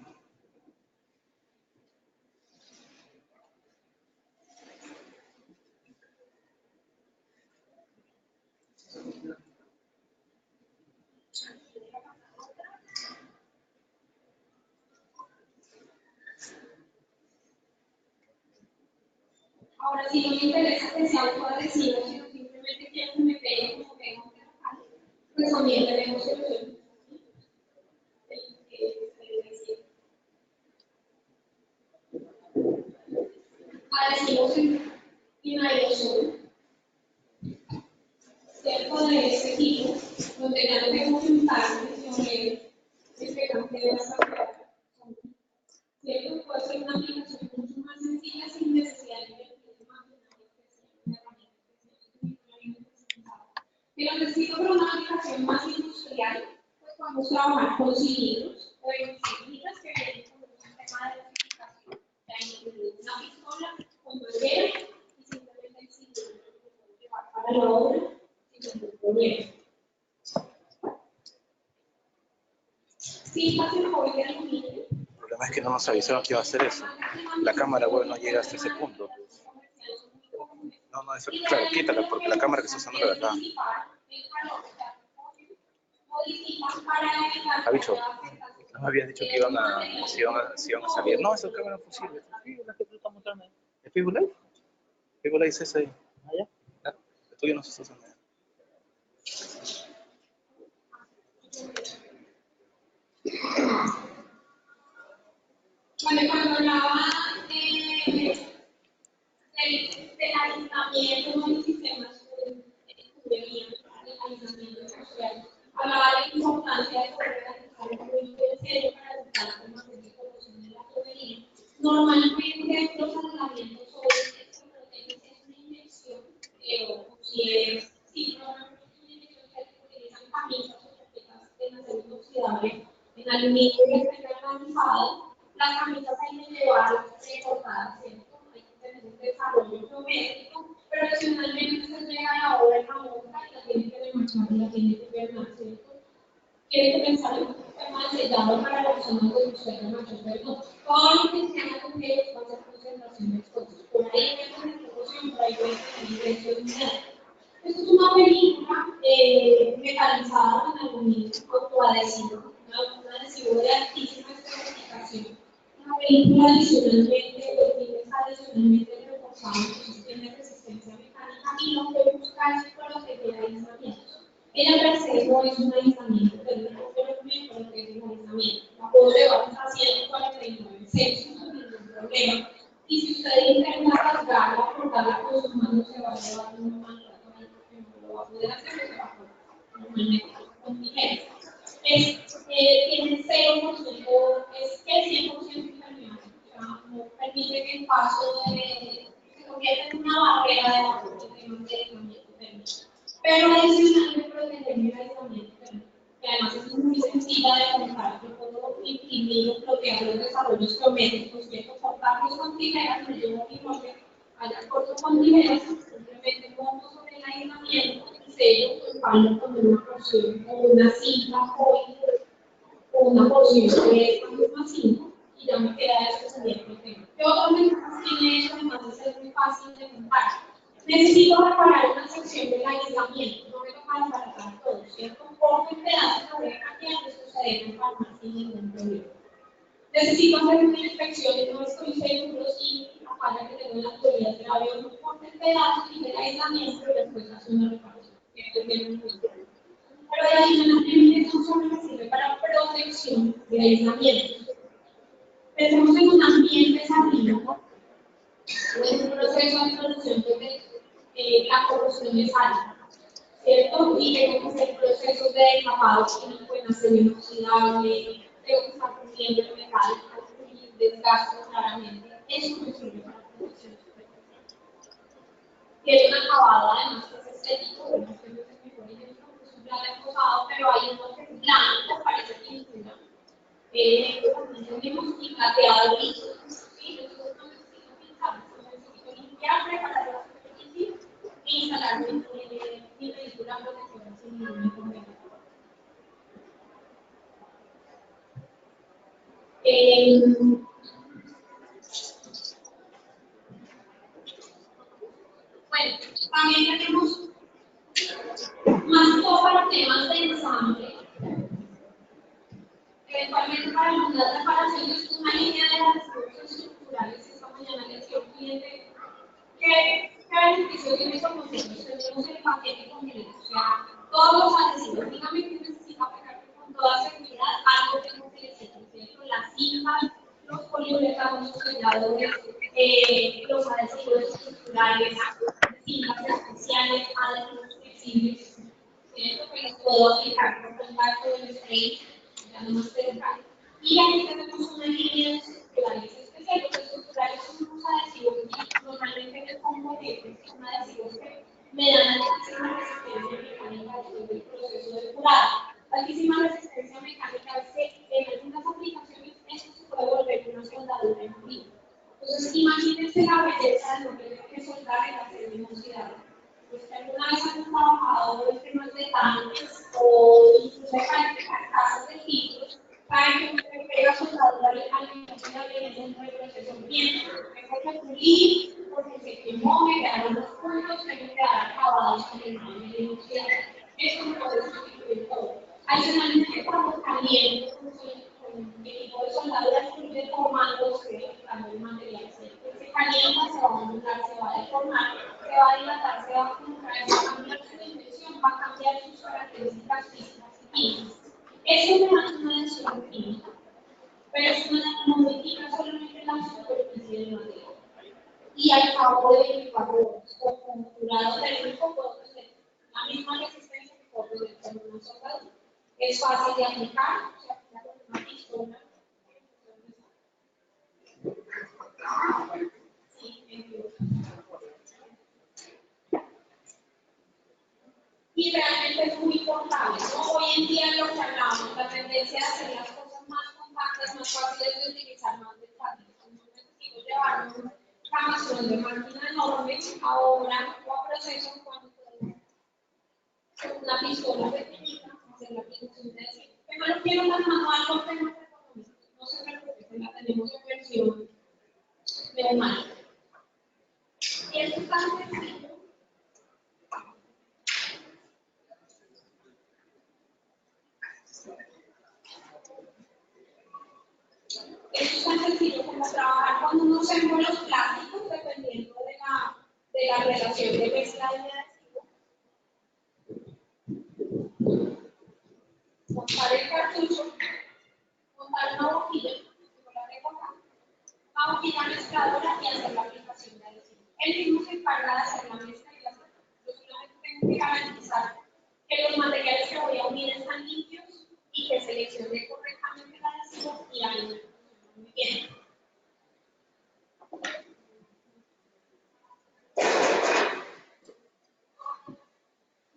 Ahora, si no me interesa que sea autoadhesivo, sino simplemente quiero que me pegue como pega un local, pues también tenemos soluciones. Adhesivos en aerosol, ¿cierto? De este tipo, donde ya no tengo que untarme, sino que el pegante debe estar. ¿Cierto? Puede ser una aplicación mucho más sencilla sin necesidad de invertir más en una herramienta especial. Pero necesito para una aplicación más industrial, pues podemos trabajar con cilindros o en cilindros que vienen con un sistema de dosificación. Ya incluye una pistola con manguera y simplemente el cilindro que podemos llevar para la obra sin ningún problema. Cintas en foil de aluminio. El problema es que no nos avisaron que iba a hacer eso. La cámara web no llega hasta ese punto. No, eso, claro, quítala, porque la cámara que está usando la de acá. Ha dicho, no me habían dicho que si iban a salir. No, esa cámara es posible. Sí, la que tú estás mostrando ahí. ¿Es Facebook Live? Facebook Live es esa ahí. ¿Ah, ya? Claro, el tuyo no se está usando. Bueno, cuando hablaba del aislamiento de los sistemas de tubería, el aislamiento social, hablaba de la importancia de poder realizar un proyecto en serio para evitar la formación de corrosión de la tubería. Normalmente los aislamientos sobre es una inversión, si aluminio que esté galvanizado, las camisas hay que llevar recortadas, ¿cierto? Hay que tener un desarrollo geométrico, pero adicionalmente se llega a la obra en la monta y la tiene que remachar y la tiene que pernar, ¿cierto? Tiene que pensar en un sistema de sellado para las zonas de usuario mayor, perdón. Todo lo que se haga con ellos va a ser concentración de expuestos. Por ahí vemos en proporción, por ahí vemos en el ingreso de unidad. Esto es una película metalizada con aluminio autoadhesivo, un adhesivo de altísima especificación. Una película adicionalmente, los fines adicionalmente reforzados, entonces tiene resistencia mecánica y lo que busca es proteger aislamientos. Ella per se no es un aislamiento térmico, pero también protege un aislamiento. La puedo llevar hasta 149 Celsius sin ningún problema. Y si usted intenta rasgarla, cortarla con sus manos, se va a llevar un maltrato ahí porque no lo va a poder hacer, se va a cortar normalmente con tijeras. Tiene 0%, es el 100% impermeable, o sea, no permite que el paso se convierta en una barrera de la protección de aislamiento térmico. Pero adicionalmente proteger el aislamiento térmico, que además es muy sencilla de montar. Yo puedo imprimir o bloquear los desarrollos geométricos, ¿cierto? Cortarlos con tijeras, me llevo mi molde, allá corto con tijeras, simplemente monto sobre el aislamiento y sello el palo con una porción o una cinta o una porción de esta misma cinta y ya me queda esto también protegido. ¿Qué otras ventajas tiene esto? Además de ser muy fácil de montar. Necesito reparar una sección del aislamiento, no me toca desbaratar todo, ¿cierto? Porque el pedazo que voy a cambiar, esto se debe empalmar sin ningún problema. Necesito hacer una inspección y no estoy seguro si la falla que tengo en la teoría grave o no, porque el pedazo tiene el aislamiento y después hace una reparación. Esto es bien muy importante. Pero adicionalmente no solo sirve para protección de aislamiento. Pensemos en un ambiente salino, o en un proceso de producción donde la corrosión es alta, ¿cierto? Y tengo que hacer procesos de desapado que no pueden hacer inoxidable, tengo que estar cumpliendo el metal, y desgasto claramente. Eso me sirve para la producción. Tiene un acabado además que es estético, bueno, este no es el mejor ejemplo, es un plan enfocado, pero hay uno que es blanco, parece pintura. Tenemos y plateado liso, ¿sí? Nosotros no necesitamos pintar, necesito limpiar, preparar la superficie e instalar mi película protectora sin ningún inconveniente. Bueno, también tenemos más todo para temas de ensamble. Eventualmente para algunas reparaciones, una línea de adhesivos estructurales. Esta mañana le decía un cliente qué beneficio tiene con nosotros. Tenemos el paquete completo, o sea, todos los adhesivos. Dígame que necesita pegar con toda seguridad algo tengo que decir, ¿cierto? Las cintas, los poliuretanos selladores, los adhesivos estructurales, cintas especiales, adhesivos flexibles, ¿cierto? Que los puedo aplicar por contacto del spray. Y aquí tenemos una línea de estructurales especiales. Los estructurales son unos adhesivos que normalmente me pongo son adhesivos que me dan altísima resistencia mecánica después del proceso de curado. La altísima resistencia mecánica es que en algunas aplicaciones esto se puede volver una soldadura en frío. Entonces, imagínense la belleza de no tener que soldar en acero inoxidable. Pues que alguna vez han trabajado en temas de tanques o incluso carcasas de filtros, saben que pega soldadura al inoxidable dentro del proceso bien. Tengo que pulir porque se quemó, me quedaron los puntos, tengo que dar acabados con el inoxidable. Eso me puede sustituir todo. Adicionalmente, cuando caliente con equipo de soldadura, incluye comandos que cambia el material. Se calienta, se va a anular, se va a deformar, se va a dilatar, se va a contraer, se va a cambiar su dimensión, va a cambiar sus características físicas y químicas. Eso me da una adhesión química, pero eso no modifica solamente la superficie del material. Y al cabo de 24 horas, con curado térmico, puedo tener la misma resistencia que puedo tener con una soldadura. Es fácil de aplicar, se aplica con una pistola. Y realmente es muy portable, ¿no? Hoy en día lo que hablamos, la tendencia de hacer las cosas más necesitaban camación de máquina enorme, ahora o a proceso cuando una pistola pequeñita, hacer la aplicación de decir, que no lo quiero dar manual con temas económicos, no se preocupe, la tenemos en versión normal. Y esto es tan sencillo. Esto es tan sencillo como trabajar con unos símbolos plásticos dependiendo de la relación de mezcla y adhesivo. Montar el cartucho, montar una boquilla, como la tengo acá, una boquilla mezcladora y hacer la aplicación de adhesivo. Él mismo se encarga de hacer la mezcla y la hacer. Yo solamente tengo que garantizar que los materiales que voy a unir están limpios y que seleccione correctamente el adhesivo y ahí muy bien.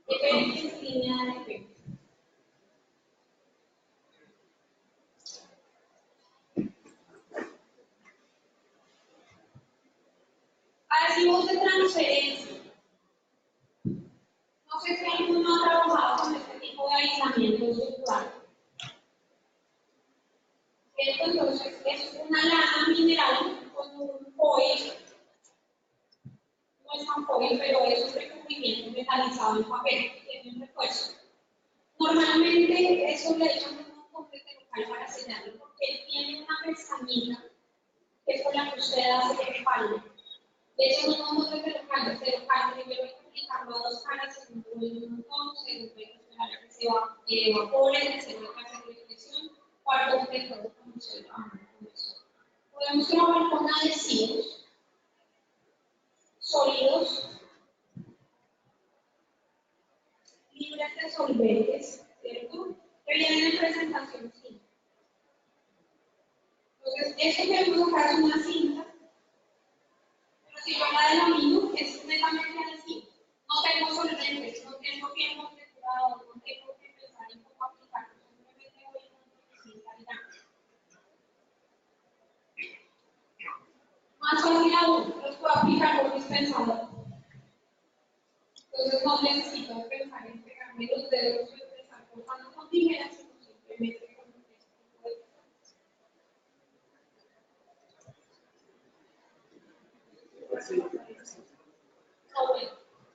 Diferentes líneas de efecto. Adhesivos de transferencia. No sé si alguno ha trabajado con este tipo de aislamiento estructural. Esto entonces es una lana mineral con un foil. No es tan foil, pero es un recubrimiento metalizado en papel que tiene un refuerzo. Normalmente eso le echan un montón de local para sellarlo porque tiene una pestañita que es con la que usted hace el espalda. Le echan un montón de local, primero hay que aplicarlo a dos caras, segundo un montón, segundo hay que esperar a que se evapore, tercero hay que hacer la presión, cuarto que todo como se trabaja con eso. Podemos trabajar con adhesivos sólidos, libres de solventes, ¿cierto? Que vienen en presentación simple. Entonces, eso que vamos a sacar es una cinta, pero si yo la denomino, es netamente adhesivo. No tengo solventes, no tengo tiempo de curado, no tengo que pensar en cómo aplicarlo, simplemente voy a cinta y ya. Más fácil aún, los puedo aplicar con dispensador. Entonces no necesito pensar en pegarme los dedos o empezar cortando con tijeras, sino simplemente con este tipo de cosas.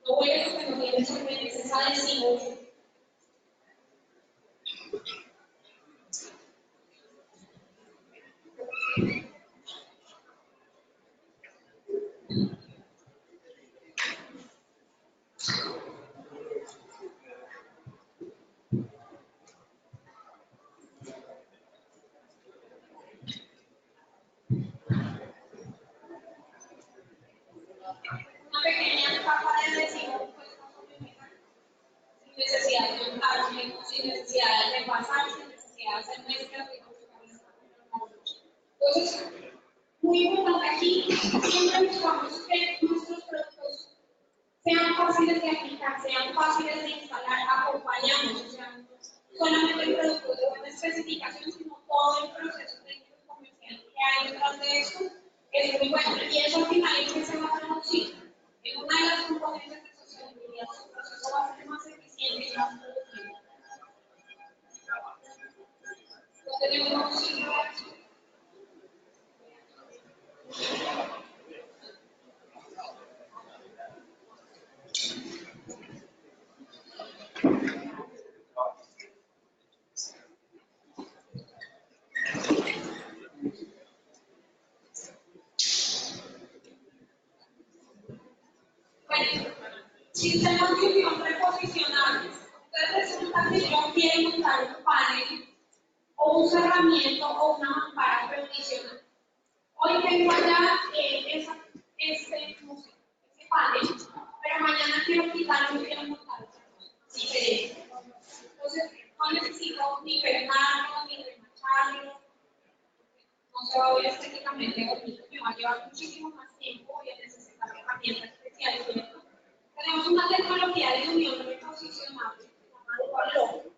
No voy a porque no tiene solventes, es adhesivo. Una pequeña capa de adhesivo puesta sobre mesa, sin necesidad de montarse, sin necesidad de repasar, sin necesidad de hacer mezclas de entonces, muy importante aquí, siempre buscamos que nuestros productos sean fáciles de aplicar, sean fáciles de instalar, acompañamos, o sea, no solamente el producto de buena especificación, sino todo el proceso técnico comercial que hay detrás de esto es muy bueno. Y eso al final es que se va a traducir en una de las componentes de sostenibilidad, su proceso va a ser más eficiente y más productivo. No tenemos sistemas de unión preposicionales. Entonces resulta que yo quiero montar un panel o un cerramiento o una mampara preposicional. Hoy tengo allá este panel, pero mañana quiero quitarlo y quiero montar otra cosa diferente. Entonces no necesito ni peinarlo ni remacharlo. No se va a ver estéticamente bonito, me va a llevar muchísimo más tiempo, voy a necesitar herramientas especiales. Tenemos una tecnología de unión reposicionable que se llama Dual,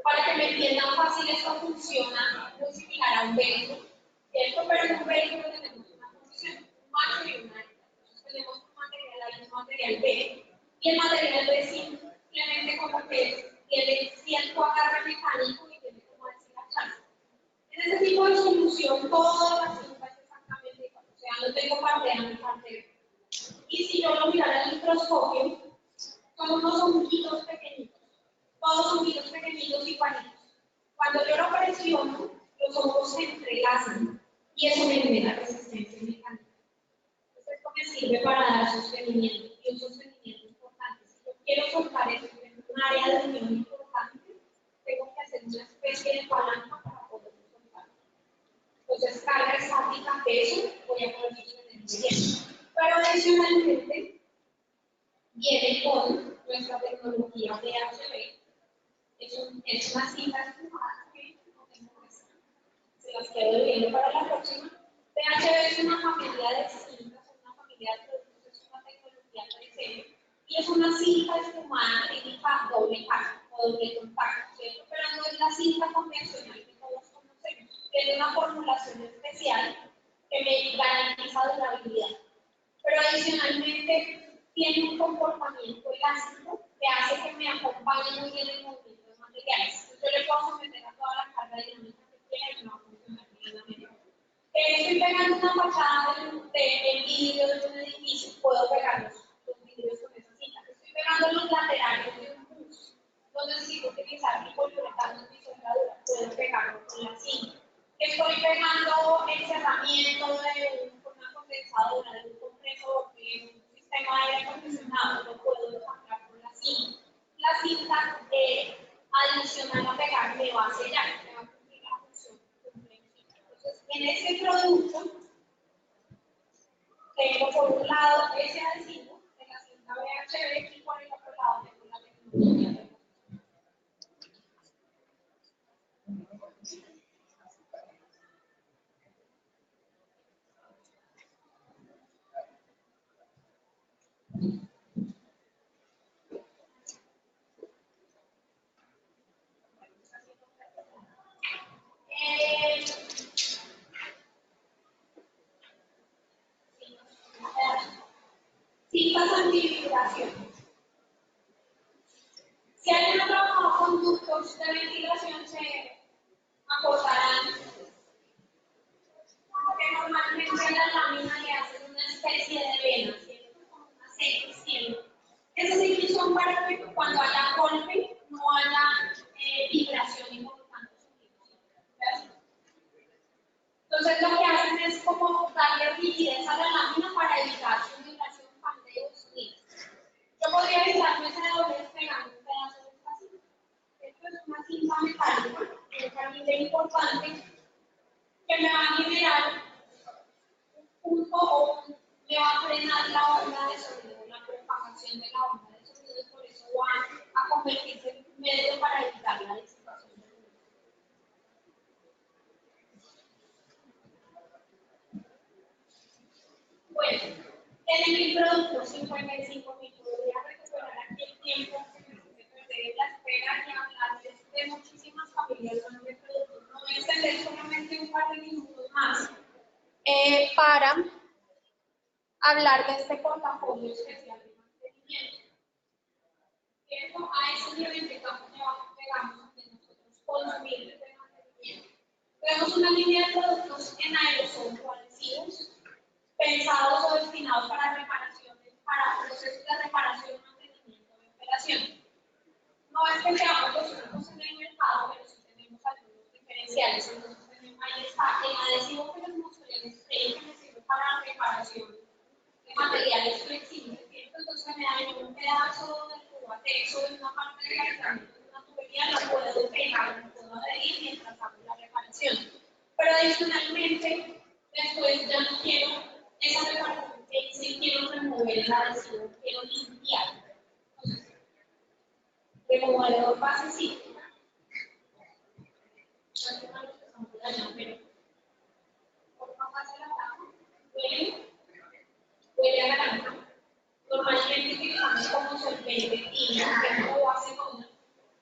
para que me entiendan fácil, esto funciona muy similar a un vehículo, ¿cierto? Pero en un vehículo tenemos una posición. material B. Y el material B simplemente como que tiene cierto agarre mecánico y tiene como deshilachaje. En ese tipo de solución, todas las cintas exactamente igual. O sea, no tengo parte A ni parte B. Y si yo lo mirara al microscopio, son unos honguitos pequeñitos. Todos honguitos pequeñitos igualitos. Cuando yo lo presiono, los hongos se entrelazan y eso me genera resistencia mecánica. Entonces, esto me sirve para dar sostenimiento y un sostenimiento importante. Si yo quiero soltar eso en un área de unión importante, tengo que hacer una especie de palanca para poder soltar. Entonces, carga estática, peso, voy a poder sostener bien. Pero adicionalmente, viene con nuestra tecnología PHB. Es una cinta espumada que no tengo que hacer. Se las quedo viendo para la próxima. PHB es una familia de cintas, una familia de productos, es una tecnología de diseño y es una cinta espumada crítica doble cara o doble contacto, ¿cierto? Pero no es la cinta convencional que todos conocemos. Tiene una formulación especial que me garantiza durabilidad. Pero adicionalmente tiene un comportamiento elástico que hace que me acompañe muy bien el movimiento de materiales. Yo le puedo someter a toda la carga dinámica que quiera y no va a funcionar bien. Estoy pegando una fachada de vidrio de un edificio, puedo pegar los vidrios con esa cinta. Estoy pegando los laterales de un bus, no necesito utilizar mi poliuretano ni soldadura, puedo pegarlo con la cinta. Estoy pegando el cerramiento de una condensadora, de un compresor, de un sistema de aire acondicionado, lo puedo sacar con la cinta. La cinta adicional a pegar me va a sellar, me va a cumplir la función. Entonces, en este producto, tengo por un lado ese adhesivo de la cinta BHB y por el otro lado tengo la tecnología. Cintas antivibración. Si alguien ha trabajado con ductos de ventilación, se acordarán que normalmente la lámina le hacen una especie de vena, ¿cierto? Como una serie. Esas sí son para que cuando haya golpe no haya vibración y por lo tanto sonido. Entonces lo que hacen es como darle rigidez a la lámina para evitar su vibración, pandeo y sonido. Yo podría evitarme ese doblez pegando un pedazo de esta cinta. Esto es una cinta mecánica, que es también importante, que me va a generar un punto o me va a frenar la onda de sonido, la propagación de la onda de sonido, y por eso va a convertirse en un medio para evitar la disipación del ruido. Bueno, en mi producto 55.000, podría recuperar aquí el tiempo que me perdí en la espera y hablarles de muchísimas familias de productos. No voy a extender solamente un par de minutos más para hablar de este portafolio especial de mantenimiento. ¿Cierto? A ese nivel que estamos llegamos de nosotros consumibles de mantenimiento. Tenemos una línea de productos en aerosol o adhesivos pensados o destinados para reparaciones, para procesos de reparación, mantenimiento y operación. No es que seamos los únicos en el mercado, pero sí tenemos algunos diferenciales. Entonces, ahí está el adhesivo que les mostré, el spray que me sirve para reparación de materiales flexibles. Entonces, me da un pedazo del cubatex o de una parte del aislamiento de una tubería, la puedo pegar, la puedo adherir mientras hago la reparación. Pero adicionalmente, después ya no quiero esa reparación, sí quiero remover el adhesivo, quiero limpiar. Entonces, removedor basecito. No sé cuántos que están por allá, pero por favor, se la damos. Huele a naranja. Normalmente utilizamos como solvente tibio, que no lo hace con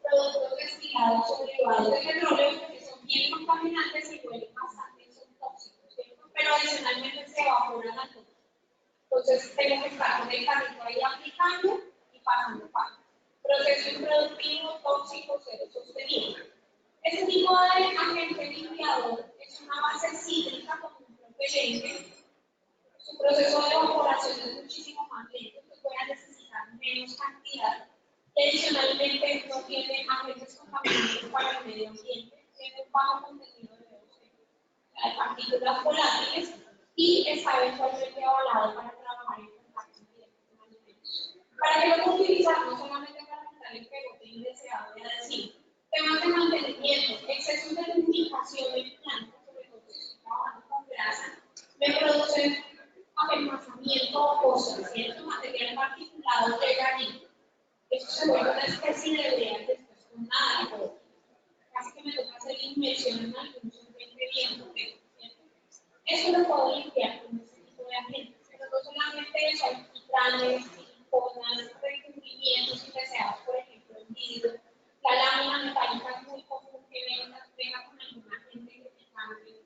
productos destilados o derivados de petróleo, que son bien contaminantes y huelen bastante, son tóxicos, ¿cierto? Pero adicionalmente se evaporan a todo. Entonces, tengo que estar con el carrito ahí aplicando y pasando página. Proceso improductivo, tóxico, cero sostenido. Ese tipo de agente limpiador es una base cíclica con un propelente. Su proceso de evaporación es muchísimo más lento, entonces voy a necesitar menos cantidad. Adicionalmente, no tiene agentes contaminantes para el medio ambiente, tiene un bajo contenido de VOC, de partículas volátiles, y está eventualmente avalado para trabajar en contacto directo con alimentos. ¿Para qué lo puedo utilizar? No solamente para quitar el pegote indeseado de adhesivo. Temas de mantenimiento, excesos de lubricación en plantas, sobre todo si estoy trabajando con grasa, me producen apelmazamiento o cierto material particulado llega ahí. Eso se vuelve una especie de brea después con nada. Casi que me toca hacer inmersión en algún solvente bien potente. Eso lo puedo limpiar con este tipo de agentes, pero no solamente eso, hay alquitranes, siliconas, recubrimientos indeseados, por ejemplo, el vidrio. La lámina metálica es muy común que venga con algún agente que me cambie,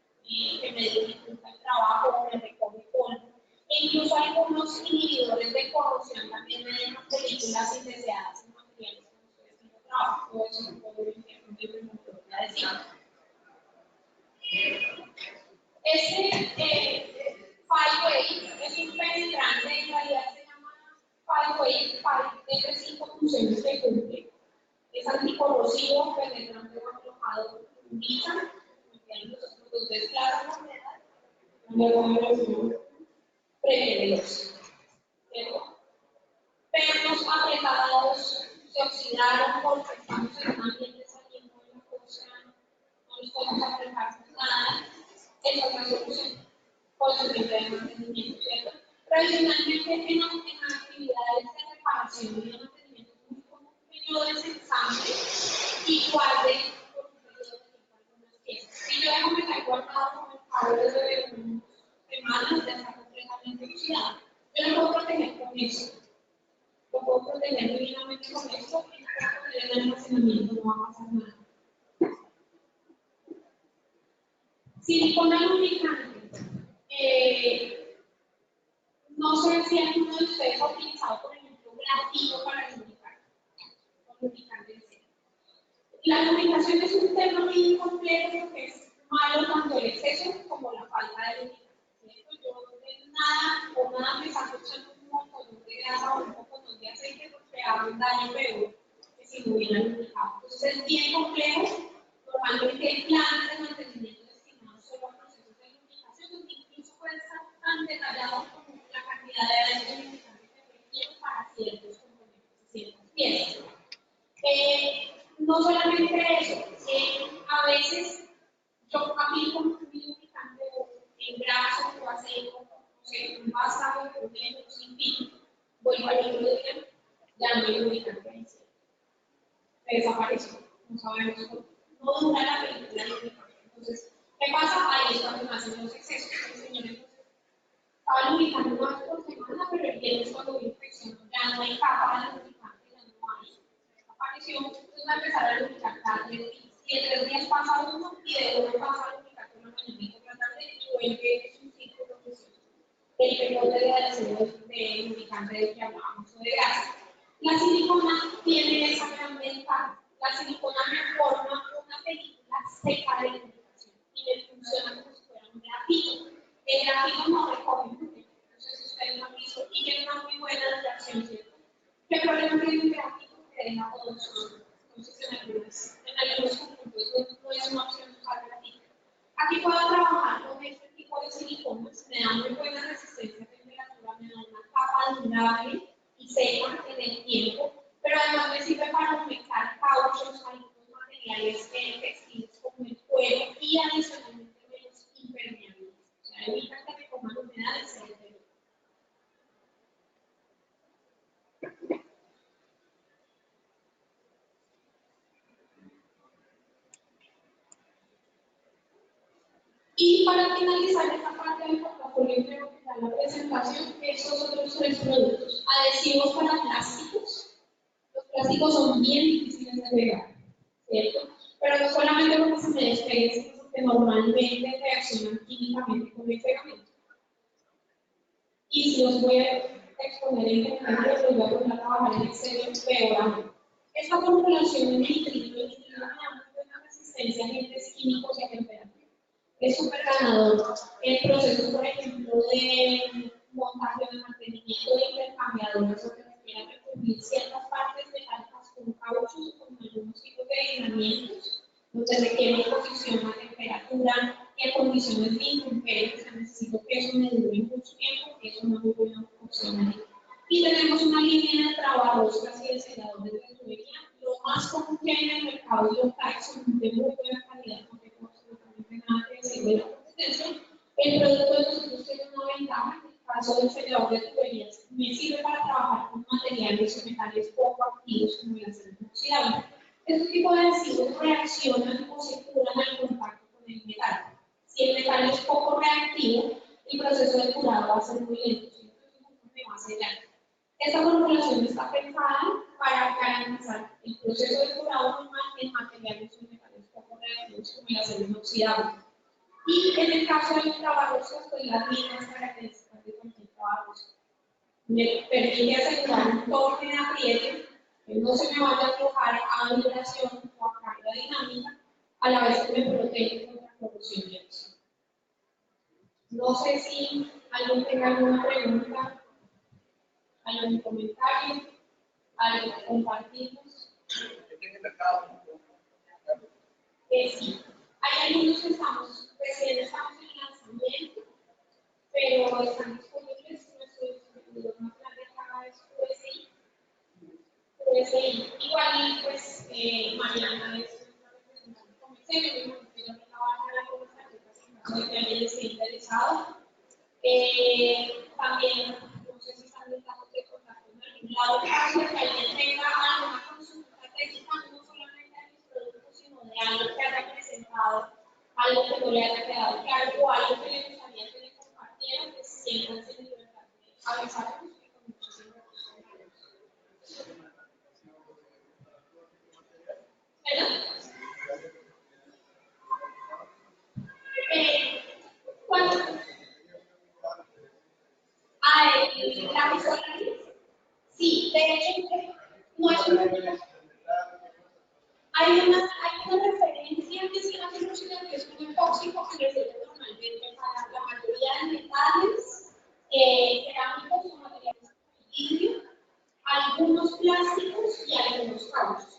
que me dificulta el trabajo o me recoge polvo. E incluso algunos inhibidores de corrosión también me dejan películas indeseadas en materiales que no estoy haciendo trabajo. Todo eso lo puedo limpiar con mi remotor de adhesivo. Fireway es un penetrante, en realidad se llama Fireway, de 5 funciones que cumple. Es anticorrosivo, penetrante o aflojado, uniza, los productos claros, preveloz. Pernos apretados se oxidaron porque estamos en un ambiente saliendo de la cosa, no les podemos apretar nada. Esa es la solución. Construir de mantenimiento, ¿cierto? Tradicionalmente en actividades de reparación y de mantenimiento es muy común que yo desensamble y guarde por un periodo de tiempo algunas piezas. Si yo dejo metal guardado con el cabo de semanas, ya está completamente oxidado. Yo lo puedo proteger con eso. Lo puedo proteger divinamente con esto y no puedo poner el almacenamiento, no va a pasar nada. Silicona lubricante. No sé si alguno de ustedes ha utilizado, por ejemplo, grafito para lubricar, o lubricante en serio. La lubricación es un tema muy complejo porque es malo tanto el exceso como la falta de lubricante. Yo de nada me saco echando un montón de grasa o un poco de aceite porque hago un daño peor que si no hubiera lubricado. Entonces es bien complejo. Normalmente hay planes de mantenimiento destinados solo a procesos de lubricación, donde incluso puede estar tan detallado como la cantidad de años de lubricante que requiero para ciertos componentes y ciertas piezas. No solamente eso, a veces yo aplico un lubricante en grasa o aceite, no sé, un vástago, un medio, sin fin, vuelvo al otro día, ya no hay lubricante ahí. Desapareció, no sabemos por qué. No dura la película lubricante. Entonces, ¿qué pasa? Ahí es cuando nacen los excesos. El señor estaba lubricando más por semana, pero el viernes cuando vi infección ya no hay capa de lubricante, ya no hay. Desapareció, entonces va a empezar a lubricar cada 3 días. Y en 3 días pasa uno y de uno pasa a lubricar por la mañana y por la tarde y vuelve, es un círculo vicioso. El pegote de adhesivo de lubricante del que hablábamos o de grasa. La silicona tiene esa gran ventaja. La silicona me forma una película seca de lubricación y me funciona como si fuera un grafito. El grafito no recoge mucho, entonces usted lo ha visto y tiene una muy buena reacción, ¿cierto? ¿Qué problema tiene un grafito? Que deja todo solo. Entonces en algunos conjuntos no es una opción usar grafito. Aquí puedo trabajar con este tipo de siliconas, me dan muy buena resistencia a temperatura, me dan una capa durable y seca en el tiempo, pero además me sirve para humectar cauchos, algunos materiales textiles como el cuero y adicionalmente menos impermeables. O sea, evita que me coman humedad y se deteriore. Y para finalizar esta parte del portafolio, creo que da la presentación, estos otros 3 productos. Adhesivos para plásticos. Los plásticos son bien difíciles de pegar, ¿cierto? Pero no solamente porque se me despeguen, sino porque normalmente reaccionan químicamente con el pegamento. Y si los voy a exponer en general, los voy a poner a trabajar en Excel, peor aún. Esta formulación de nitrilo me da una resistencia a agentes químicos y a temperatura. Es súper ganador. El proceso, por ejemplo, de montaje de mantenimiento de intercambiadores, donde requieren recubrir ciertas partes metálicas con cauchos o con algunos tipos de aislamientos, donde requieren exposición a temperatura y a condiciones de intemperie, o sea, necesito que eso me dure mucho tiempo, que es una muy buena opción. Y tenemos una línea de trabajoscas y de selladores de tubería. Lo más común que hay en el mercado de los tags son de muy buena calidad, no tengo absolutamente nada que decir de la competencia. El producto de nosotros tiene una ventaja, en el caso del sellador de tuberías, me sirve para trabajar con materiales o metales poco activos como el acero inoxidable. Este tipo de residuos reaccionan o se curan al contacto con el metal. Si el metal es poco reactivo, el proceso de curado va a ser muy lento, me va a sellar. Esta formulación está pensada para garantizar el proceso de curado normal en materiales o metales poco reactivos como el acero inoxidable. Y en el caso de los trabajos, pues las mismas características de cualquier trabajo. Me permite asegurar un torque de apriete, que no se me vaya a aflojar a vibración o a carga dinámica, a la vez que me protege contra corrosión y erosión. No sé si alguien tenga alguna pregunta, algún comentario, algo que compartirnos. Sí, hay algunos que recién estamos en lanzamiento, pero están disponibles en nuestro distribuidor nacional de cargas QSI. Igual, pues, mañana es una representación comercial, yo no trabajo en la conversación, en caso de que alguien esté interesado. También, no sé si están los datos de contacto en algún lado, en caso de que alguien tenga alguna consulta técnica, no solamente de mis productos, sino de algo que haya presentado, algo que no le haya quedado claro o algo que le gustaría que le compartieran, pues siéntanse en libertad de avisarnos y con muchísimo gusto. ¿Cuánto? La visualización. Sí, de hecho, no es una. Hay una referencia que se hace mucho que es un tóxico que se usa normalmente para la mayoría de metales, cerámicos o materiales de vidrio, algunos plásticos y algunos cauchos.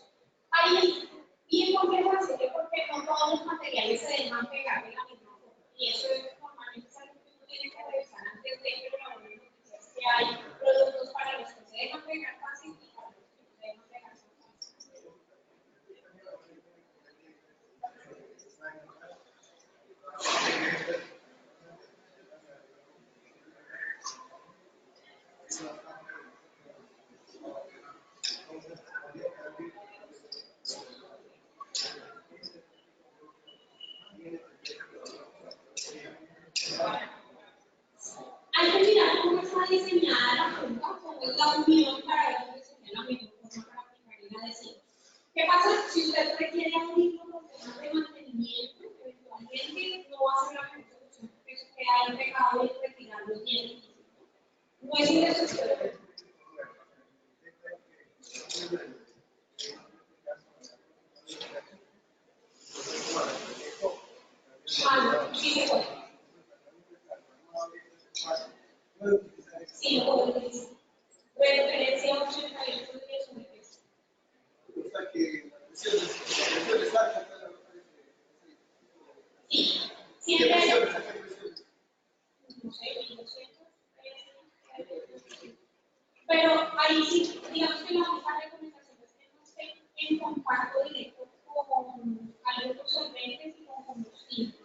Ahí bien complejo decirle porque no todos los materiales se dejan pegar de la misma forma. Y eso es normalmente algo que uno tiene que revisar antes de que la buena noticia es que hay productos para los que se dejan pegar fácil y para los que no se dejan pegar fácil. Hay que mirar cómo está diseñada la punta, cómo es la unión para ver dónde se la mejor forma para aplicar el adhesivo. ¿Qué pasa si usted requiere abrirlo por temas de mantenimiento? Eventualmente no va a ser la mejor solución porque eso queda ahí pegado y retirarlo bien difícil. No es innecesario. Sí se puede. Sí, lo puedo utilizar. Referencia 88 días de peso. Sí, siempre hay. No sé, 1200. Pero ahí sí, digamos que la única recomendación es que no esté en contacto directo con algunos solventes y con combustibles.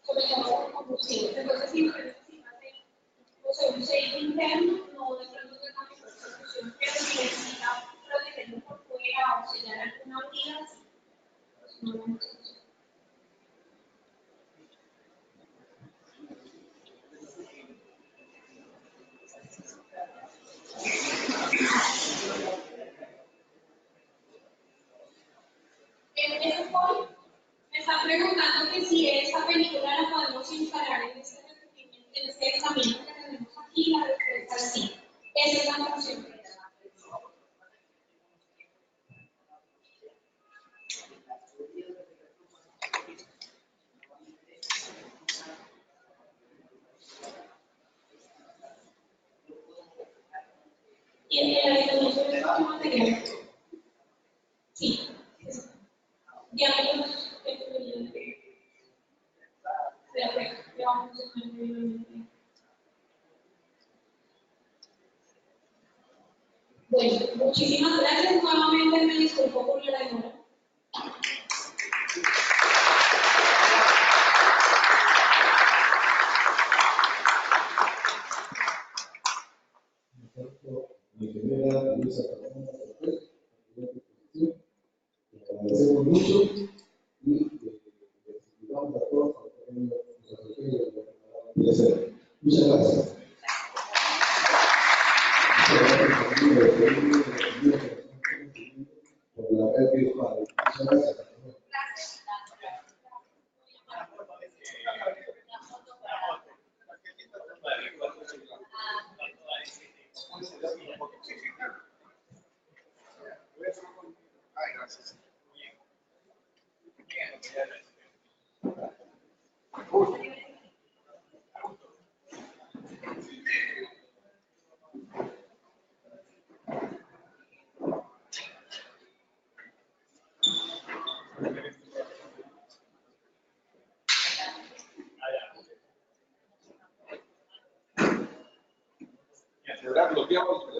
Sobre todo con combustibles. Entonces, si usted necesita hacer un sello interno, no de pronto es la mejor solución, pero si necesita protegerlo por fuera o sellar alguna unidad, pues no lo hemos hecho. En ese point, me están preguntando que si esta película la podemos instalar en este recubrimiento, en este estamento que tenemos aquí, la Esa es la función. Y en la distribución de los materiales. Sí. Diámetros estudiantes. Bueno, muchísimas gracias. Nuevamente me disculpo por la demora. Ingeniera Luisa Fernanda Cortés, agradecemos mucho y les invitamos a todos a que tengan nuestra sorpresa. Muchas gracias. Por la red virtual. Muchas gracias. Video.